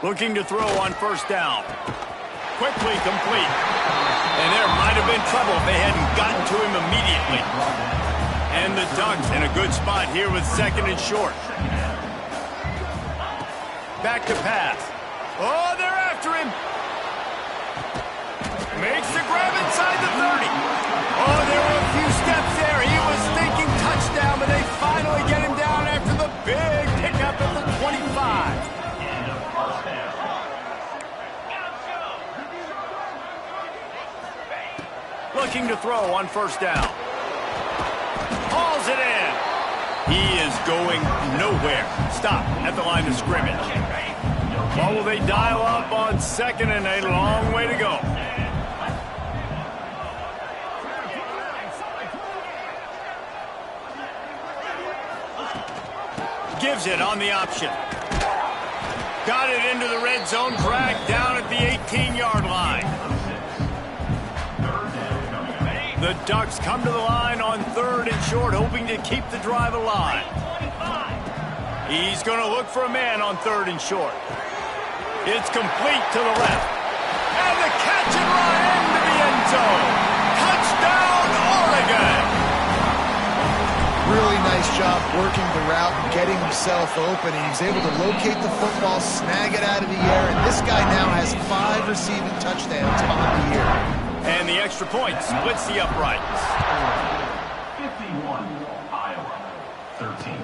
Looking to throw on first down. Quickly complete. And there might have been trouble if they hadn't gotten to him immediately. And the Ducks in a good spot here with 2nd and short. Back to pass. Oh, they're after him. Makes the grab inside the 30. Oh, there were a few steps there. He was thinking touchdown, but they finally get him down after the big pickup at the 25. Looking to throw on first down. Hauls it in. He is going nowhere. Stop at the line of scrimmage. Well, will they dial up on 2nd and a long way to go? Gives it on the option. Got it into the red zone, dragged down at the 18-yard line. The Ducks come to the line on 3rd and short, hoping to keep the drive alive. He's going to look for a man on 3rd and short. It's complete to the left. And the catch and run into the end zone. Touchdown, Oregon! Really nice job working the route and getting himself open. And he's able to locate the football, snag it out of the air, and this guy now has 5 receiving touchdowns on the year. And the extra point splits the uprights. 51, Iowa, 13.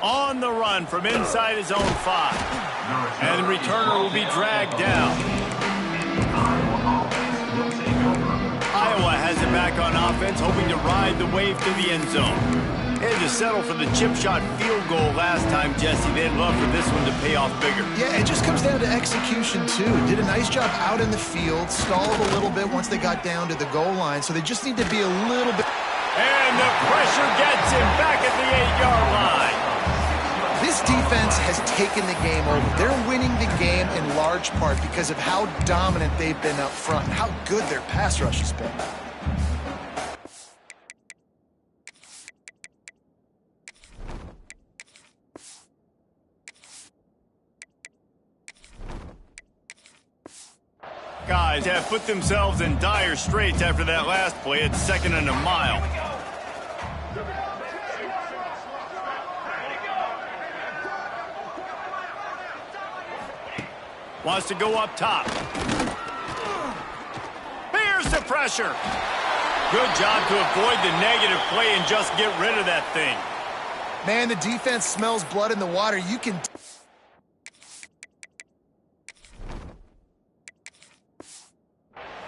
On the run from inside his own 5. And the returner will be dragged down. Iowa has it back on offense, hoping to ride the wave to the end zone. They had to settle for the chip shot field goal last time, Jesse. They'd love for this one to pay off bigger. Yeah, it just comes down to execution, too. Did a nice job out in the field, stalled a little bit once they got down to the goal line, so they just need to be a little bit... And the pressure gets him back at the 8-yard line. This defense has taken the game over. They're winning the game in large part because of how dominant they've been up front and how good their pass rush has been. Guys have put themselves in dire straits after that last play. It's 2nd and a mile. Wants to go up top. Here's the pressure. Good job to avoid the negative play and just get rid of that thing. Man, the defense smells blood in the water. You can...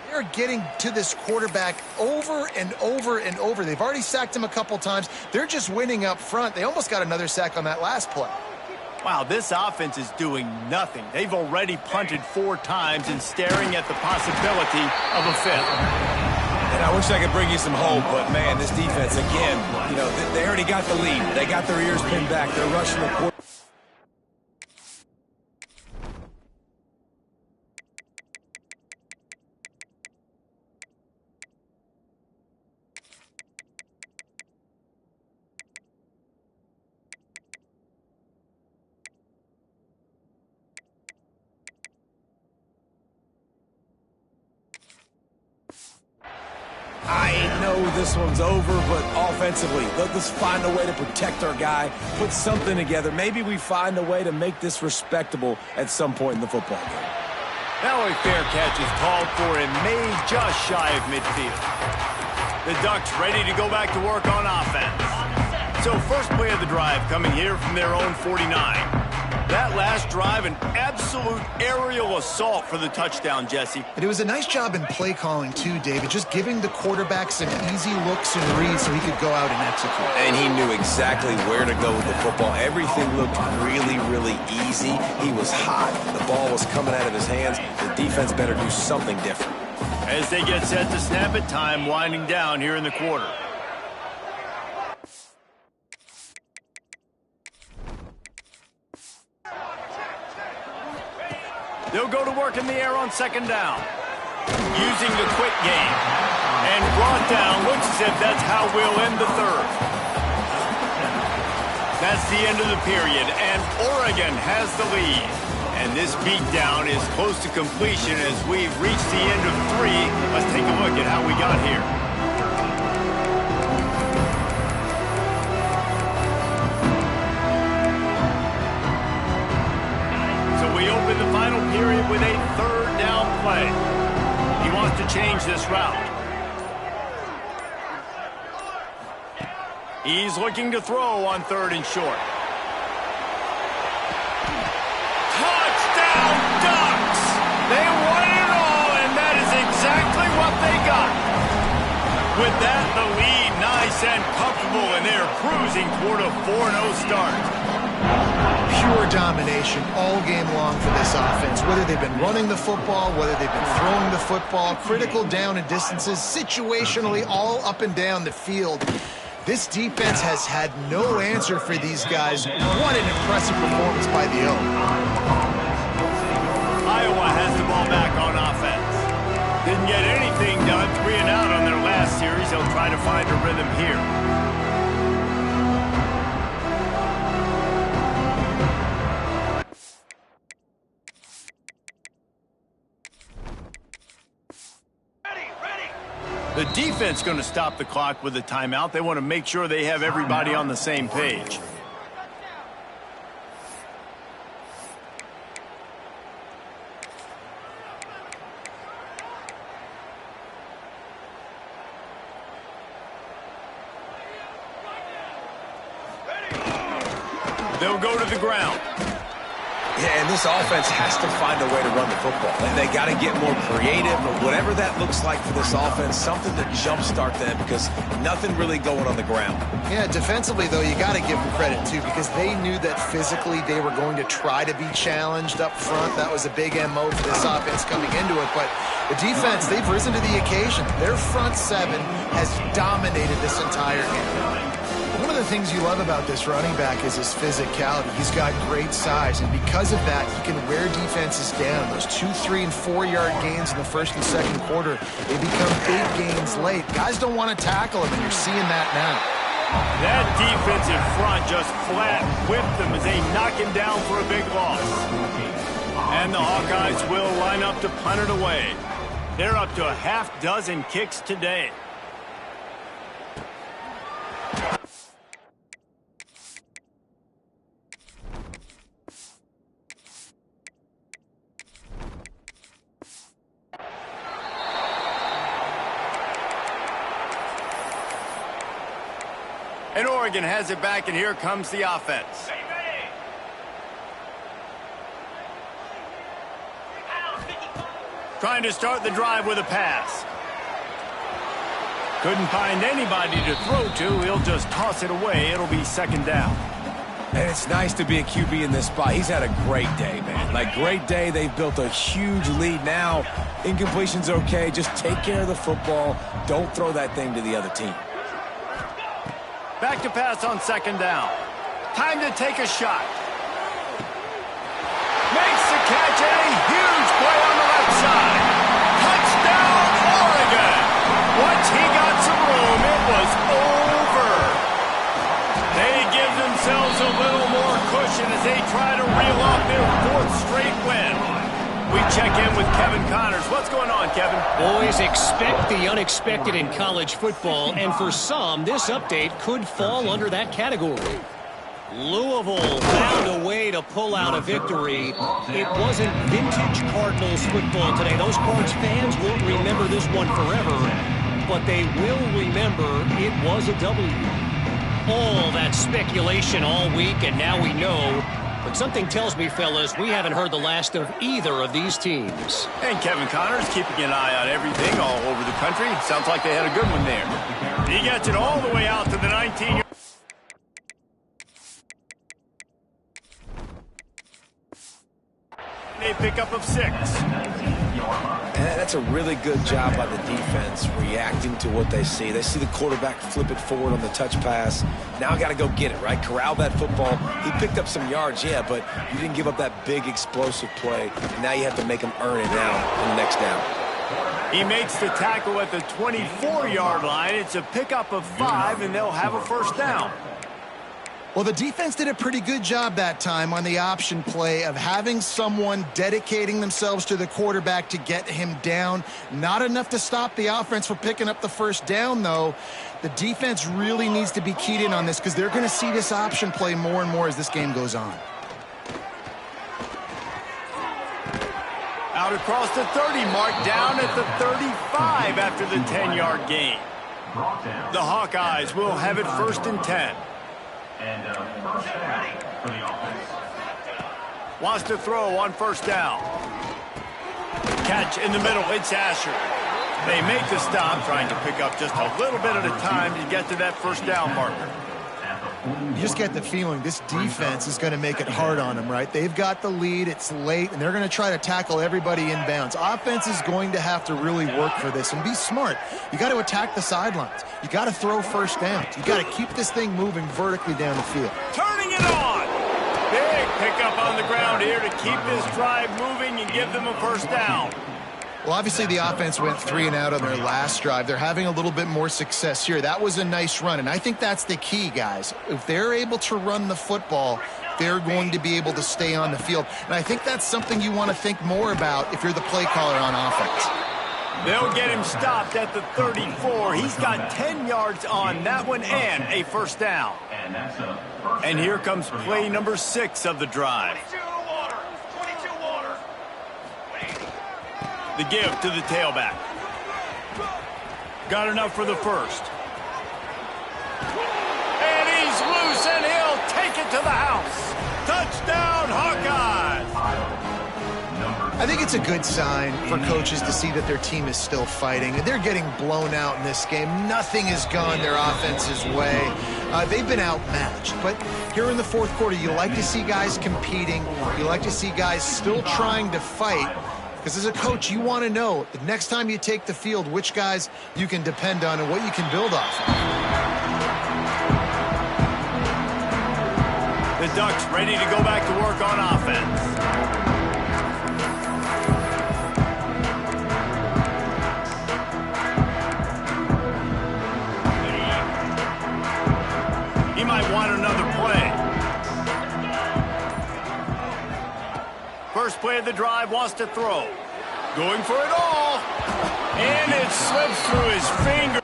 They're getting to this quarterback over and over and over. They've already sacked him a couple times. They're just winning up front. They almost got another sack on that last play. Wow, this offense is doing nothing. They've already punted 4 times and staring at the possibility of a 5th. And I wish I could bring you some hope, but, man, this defense, again, you know, they already got the lead. They got their ears pinned back. They're rushing the quarterback. I know this one's over, but offensively, let's find a way to protect our guy, put something together. Maybe we find a way to make this respectable at some point in the football game. Now a fair catch is called for and made just shy of midfield. The Ducks ready to go back to work on offense. So first play of the drive coming here from their own 49. That last drive, an absolute aerial assault for the touchdown, Jesse. But it was a nice job in play calling too, David, just giving the quarterback some easy looks and reads so he could go out and execute. And he knew exactly where to go with the football. Everything looked really, really easy. He was hot. The ball was coming out of his hands. The defense better do something different. As they get set to snap it, time winding down here in the quarter. They'll go to work in the air on second down. Using the quick game. And brought down. Looks as if that's how we'll end the third. That's the end of the period. And Oregon has the lead. And this beatdown is close to completion as we've reached the end of 3. Let's take a look at how we got here. We open the final period with a third down play. He wants to change this route. He's looking to throw on third and short. Touchdown Ducks! They won it all, and that is exactly what they got. With that, the lead nice and comfortable, and they're cruising toward a 4-0 start. Pure domination all game long for this offense. Whether they've been running the football, whether they've been throwing the football, critical down and distances, situationally all up and down the field. This defense has had no answer for these guys. What an impressive performance by the Oak. Iowa has the ball back on offense. Didn't get anything done, 3 and out on their last series. They'll try to find a rhythm here. The defense going to stop the clock with a timeout. They want to make sure they have everybody on the same page. They'll go to the ground. Yeah, and this offense has to find a way to run the football. And they got to get more creative, or whatever that looks like for this offense, something to jumpstart them because nothing really going on the ground. Yeah, defensively, though, you got to give them credit, too, because they knew that physically they were going to try to be challenged up front. That was a big MO for this offense coming into it. But the defense, they've risen to the occasion. Their front seven has dominated this entire game. One of the things you love about this running back is his physicality. He's got great size, and because of that, he can wear defenses down. Those 2-, 3-, and 4-yard gains in the first and second quarter, they become big gains late. Guys don't want to tackle him, and you're seeing that now. That defensive front just flat whipped them as they knock him down for a big loss. And the Hawkeyes will line up to punt it away. They're up to a half-dozen kicks today. And Oregon has it back, and here comes the offense. Trying to start the drive with a pass. Couldn't find anybody to throw to. He'll just toss it away. It'll be second down. And it's nice to be a QB in this spot. He's had a great day, man. Like, great day. They've built a huge lead now. Incompletion's okay. Just take care of the football. Don't throw that thing to the other team. Back to pass on second down. Time to take a shot. Makes the catch, and a huge play on the left side. Touchdown, Oregon. Once he got some room, it was over. They give themselves a little more cushion as they try to reel off their 4th straight win. We check in with Kevin Connors. What's going on, Kevin? Boys, expect the unexpected in college football, and for some, this update could fall under that category. Louisville found a way to pull out a victory. It wasn't vintage Cardinals football today. Those Cards fans won't remember this one forever, but they will remember it was a W. All that speculation all week, and now we know. But something tells me, fellas, we haven't heard the last of either of these teams. And Kevin Connors keeping an eye on everything all over the country. Sounds like they had a good one there. He gets it all the way out to the 19. A pickup of 6. And that's a really good job by the defense reacting to what they see. They see the quarterback flip it forward on the touch pass. Now got to go get it, right? Corral that football. He picked up some yards, yeah, but you didn't give up that big explosive play. And now you have to make him earn it now on the next down. He makes the tackle at the 24-yard line. It's a pickup of 5, and they'll have a first down. Well, the defense did a pretty good job that time on the option play of having someone dedicating themselves to the quarterback to get him down. Not enough to stop the offense from picking up the first down, though. The defense really needs to be keyed in on this because they're going to see this option play more and more as this game goes on. Out across the 30 mark, down at the 35 after the 10-yard gain. The Hawkeyes will have it first and 10. And first down for the offense. Wants to throw on first down. Catch in the middle. It's Asher. They make the stop, trying to pick up just a little bit at a time to get to that first down marker. You just get the feeling this defense is going to make it hard on them, right? They've got the lead. It's late, and they're going to try to tackle everybody inbounds. Offense is going to have to really work for this and be smart. You got to attack the sidelines. You got to throw first downs. You got to keep this thing moving vertically down the field. Turning it on. Big pickup on the ground here to keep this drive moving and give them a first down. Well, obviously the offense went 3 and out on their last drive. They're having a little bit more success here. That was a nice run, and I think that's the key, guys. If they're able to run the football, they're going to be able to stay on the field. And I think that's something you want to think more about if you're the play caller on offense. They'll get him stopped at the 34. He's got 10 yards on that one and a first down. And here comes play number 6 of the drive. The give to the tailback. Got enough for the first. And he's loose, and he'll take it to the house. Touchdown, Hawkeyes! I think it's a good sign for coaches to see that their team is still fighting. They're getting blown out in this game. Nothing has gone their offense's way. They've been outmatched. But here in the fourth quarter, you like to see guys competing. You like to see guys still trying to fight. Because as a coach, you want to know the next time you take the field which guys you can depend on and what you can build off of. The Ducks ready to go back to work on offense. He might want another play. First play of the drive, wants to throw. Going for it all. And it slips through his finger.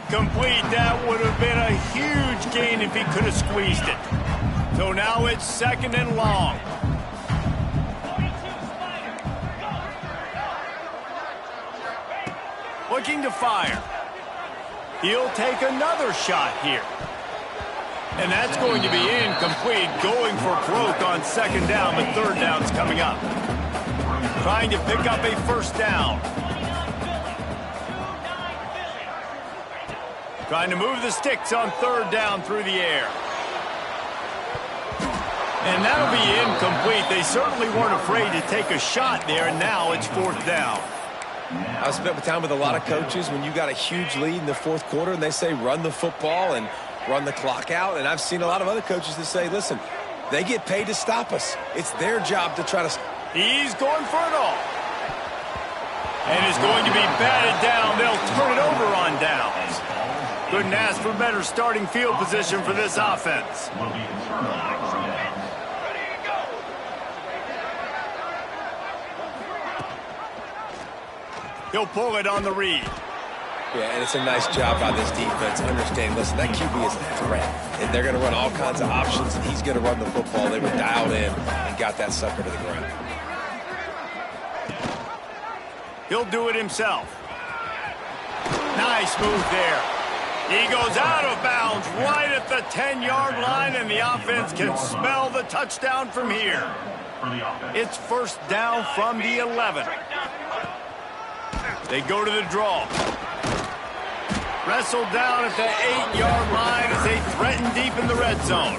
Complete. That would have been a huge gain if he could have squeezed it. So now it's second and long. Looking to fire. He'll take another shot here. And that's going to be incomplete. Going for broke on second down, but third down's coming up. Trying to pick up a first down. Trying to move the sticks on third down through the air. And that'll be incomplete. They certainly weren't afraid to take a shot there, and now it's fourth down. I spent time with a lot of coaches when you got a huge lead in the fourth quarter, and they say run the football and run the clock out. And I've seen a lot of other coaches that say, listen, they get paid to stop us. It's their job to try to... He's going for it all. And it's going to be batted down. They'll turn it over on downs. Couldn't ask for better starting field position for this offense. He'll pull it on the read. Yeah, and it's a nice job by this defense. Understand, listen, that QB is a threat. And they're going to run all kinds of options, and he's going to run the football. They were dialed in and got that sucker to the ground. He'll do it himself. Nice move there. He goes out of bounds right at the 10-yard line, and the offense can smell the touchdown from here. It's first down from the 11. They go to the draw. Wrestled down at the 8-yard line as they threaten deep in the red zone.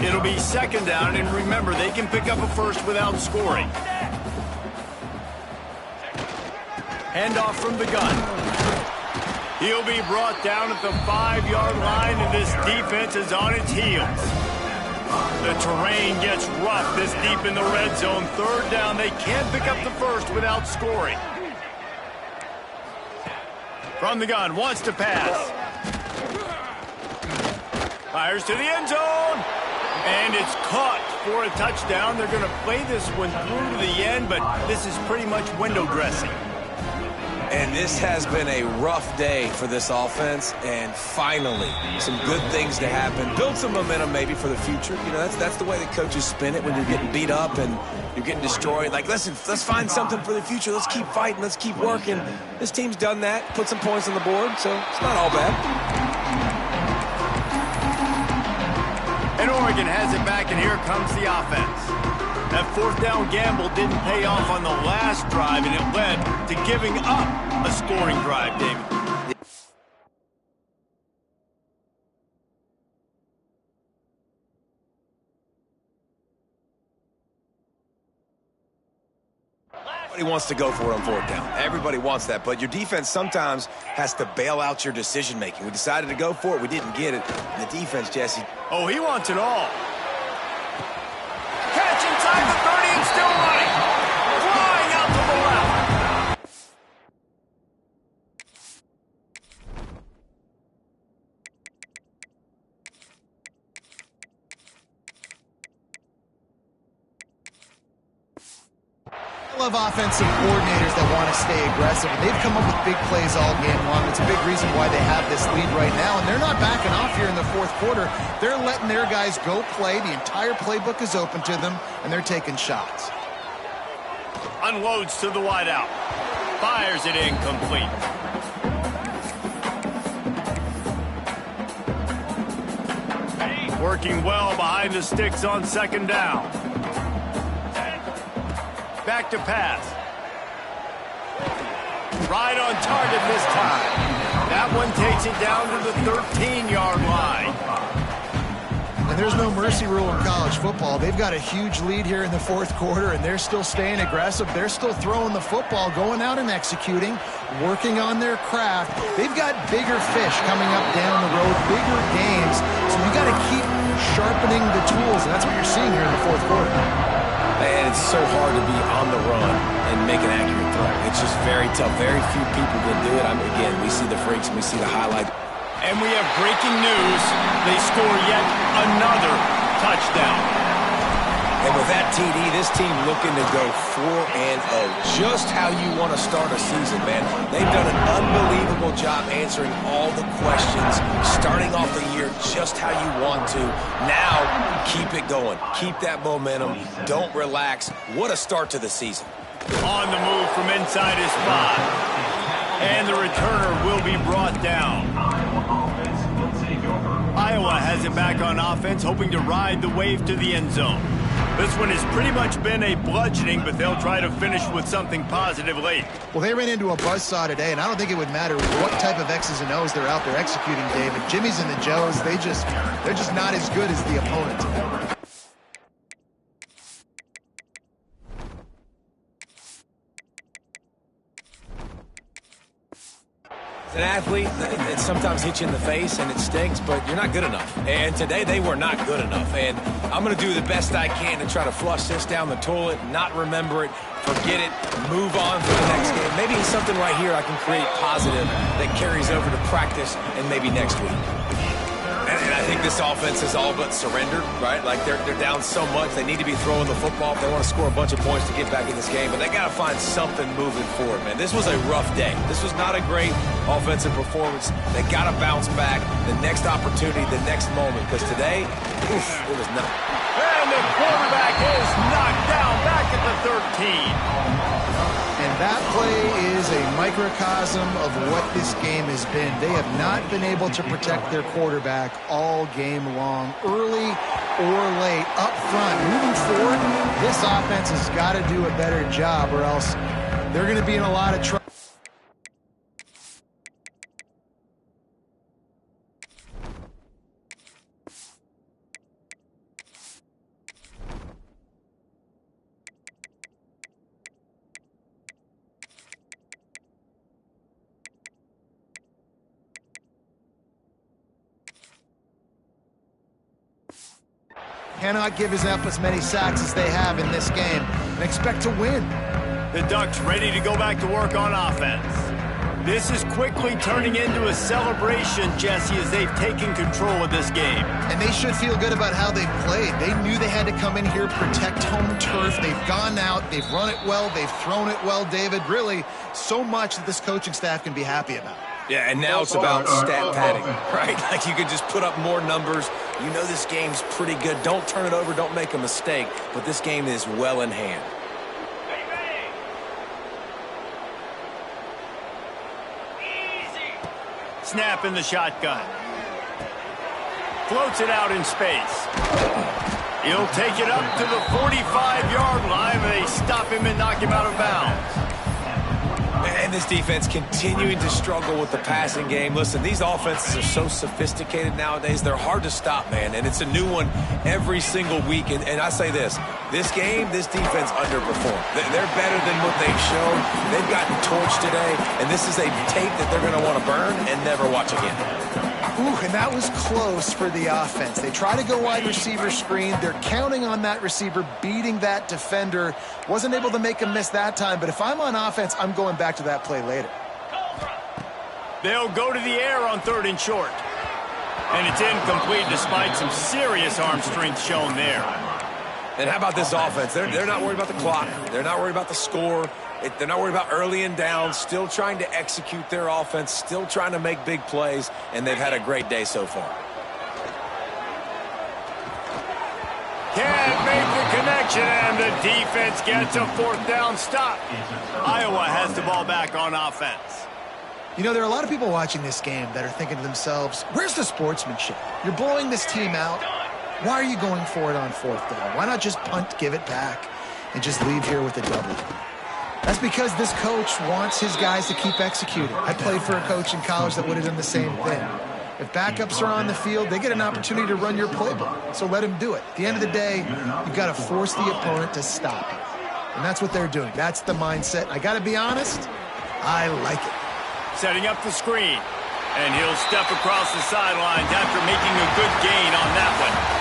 It'll be second down, and remember, they can pick up a first without scoring. Handoff from the gun. He'll be brought down at the 5-yard line, and this defense is on its heels. The terrain gets rough this deep in the red zone. Third down, they can't pick up the first without scoring. From the gun, wants to pass. Fires to the end zone. And it's caught for a touchdown. They're going to play this one through to the end, but this is pretty much window dressing. And this has been a rough day for this offense, and finally, some good things to happen. Build some momentum maybe for the future. You know, that's the way the coaches spin it when you're getting beat up and you're getting destroyed. Like, listen, let's find something for the future. Let's keep fighting. Let's keep working. This team's done that, put some points on the board, so it's not all bad. And Oregon has it back, and here comes the offense. That fourth down gamble didn't pay off on the last drive, and it led to giving up a scoring drive, David. Everybody wants to go for it on fourth down. Everybody wants that, but your defense sometimes has to bail out your decision-making. We decided to go for it. We didn't get it. And the defense, Jesse. Oh, he wants it all. Catch inside the 30 and still running. Flying out to the left. I love offensive coordinators that want to stay aggressive, and they've come up with big plays all game long. It's a big reason why they have this lead right now, and they're not backing off here in the fourth quarter. They're letting their guys go play. The entire playbook is open to them, and they're taking shots. Unloads to the wideout. Fires it incomplete. Working well behind the sticks on second down. Back to pass. Right on target this time. That one takes it down to the 13-yard line. And there's no mercy rule in college football. They've got a huge lead here in the fourth quarter, and they're still staying aggressive. They're still throwing the football, going out and executing, working on their craft. They've got bigger fish coming up down the road, bigger games. So you got to keep sharpening the tools, and that's what you're seeing here in the fourth quarter. And it's so hard to be on the run and make an accurate throw. It's just very tough. Very few people can do it. Again, we see the freaks and we see the highlights. And we have breaking news. They score yet another touchdown. And with that TD, this team looking to go 4-0. Just how you want to start a season, man. They've done an unbelievable job answering all the questions, starting off the year just how you want to. Now, keep it going. Keep that momentum. Don't relax. What a start to the season. On the move from inside his spot. And the returner will be brought down. Iowa has it back on offense, hoping to ride the wave to the end zone. This one has pretty much been a bludgeoning, but they'll try to finish with something positive late. Well, they ran into a buzzsaw today, and I don't think it would matter what type of X's and O's they're out there executing, David. Jimmy's and the Joes, they're just not as good as the opponent today. As an athlete, it sometimes hits you in the face and it stings, but you're not good enough. And today they were not good enough. And I'm going to do the best I can to try to flush this down the toilet, not remember it, forget it, move on for the next game. Maybe it's something right here I can create positive that carries over to practice and maybe next week. And I I think this offense is all but surrendered, right? Like they're down so much. They need to be throwing the football if they want to score a bunch of points to get back in this game. But they got to find something moving forward, man. This was a rough day. This was not a great offensive performance. They got to bounce back. The next opportunity, the next moment. Because today, oof, it was nothing. And the quarterback is knocked down back at the 13. And that play is a microcosm of what this game has been. They have not been able to protect their quarterback all game long, early or late, up front. Moving forward, this offense has got to do a better job or else they're going to be in a lot of trouble. Cannot give us up as many sacks as they have in this game and expect to win. The Ducks ready to go back to work on offense. This is quickly turning into a celebration, Jesse, as they've taken control of this game. And they should feel good about how they've played. They knew they had to come in here, protect home turf. They've gone out, they've run it well, they've thrown it well, David. Really, so much that this coaching staff can be happy about. Yeah, and now it's about stat padding, right? Like you could just put up more numbers. You know this game's pretty good. Don't turn it over. Don't make a mistake. But this game is well in hand. Snap in the shotgun. Floats it out in space. He'll take it up to the 45-yard line. They stop him and knock him out of bounds. And this defense continuing to struggle with the passing game. Listen, these offenses are so sophisticated nowadays. They're hard to stop, man. And it's a new one every single week. And I say this game, this defense underperformed. They're better than what they've shown. They've gotten torched today. And this is a tape that they're going to want to burn and never watch again. Ooh, and that was close for the offense. They try to go wide receiver screen. They're counting on that receiver beating that defender. Wasn't able to make a miss that time, but if I'm on offense, I'm going back to that play later. They'll go to the air on 3rd and short. And it's incomplete despite some serious arm strength shown there. And how about this offense? They're not worried about the clock. They're not worried about the score. They're not worried about early and down, still trying to execute their offense, still trying to make big plays, and they've had a great day so far. Can't make the connection, and the defense gets a 4th down stop. Iowa has the ball back on offense. You know, there are a lot of people watching this game that are thinking to themselves, where's the sportsmanship? You're blowing this team out. Why are you going for it on 4th down? Why not just punt, give it back, and just leave here with a double? That's because this coach wants his guys to keep executing. I played for a coach in college that would have done the same thing. If backups are on the field, they get an opportunity to run your playbook, so let them do it. At the end of the day, you've got to force the opponent to stop it. And that's what they're doing. That's the mindset. I got to be honest, I like it. Setting up the screen. And he'll step across the sidelines after making a good gain on that one.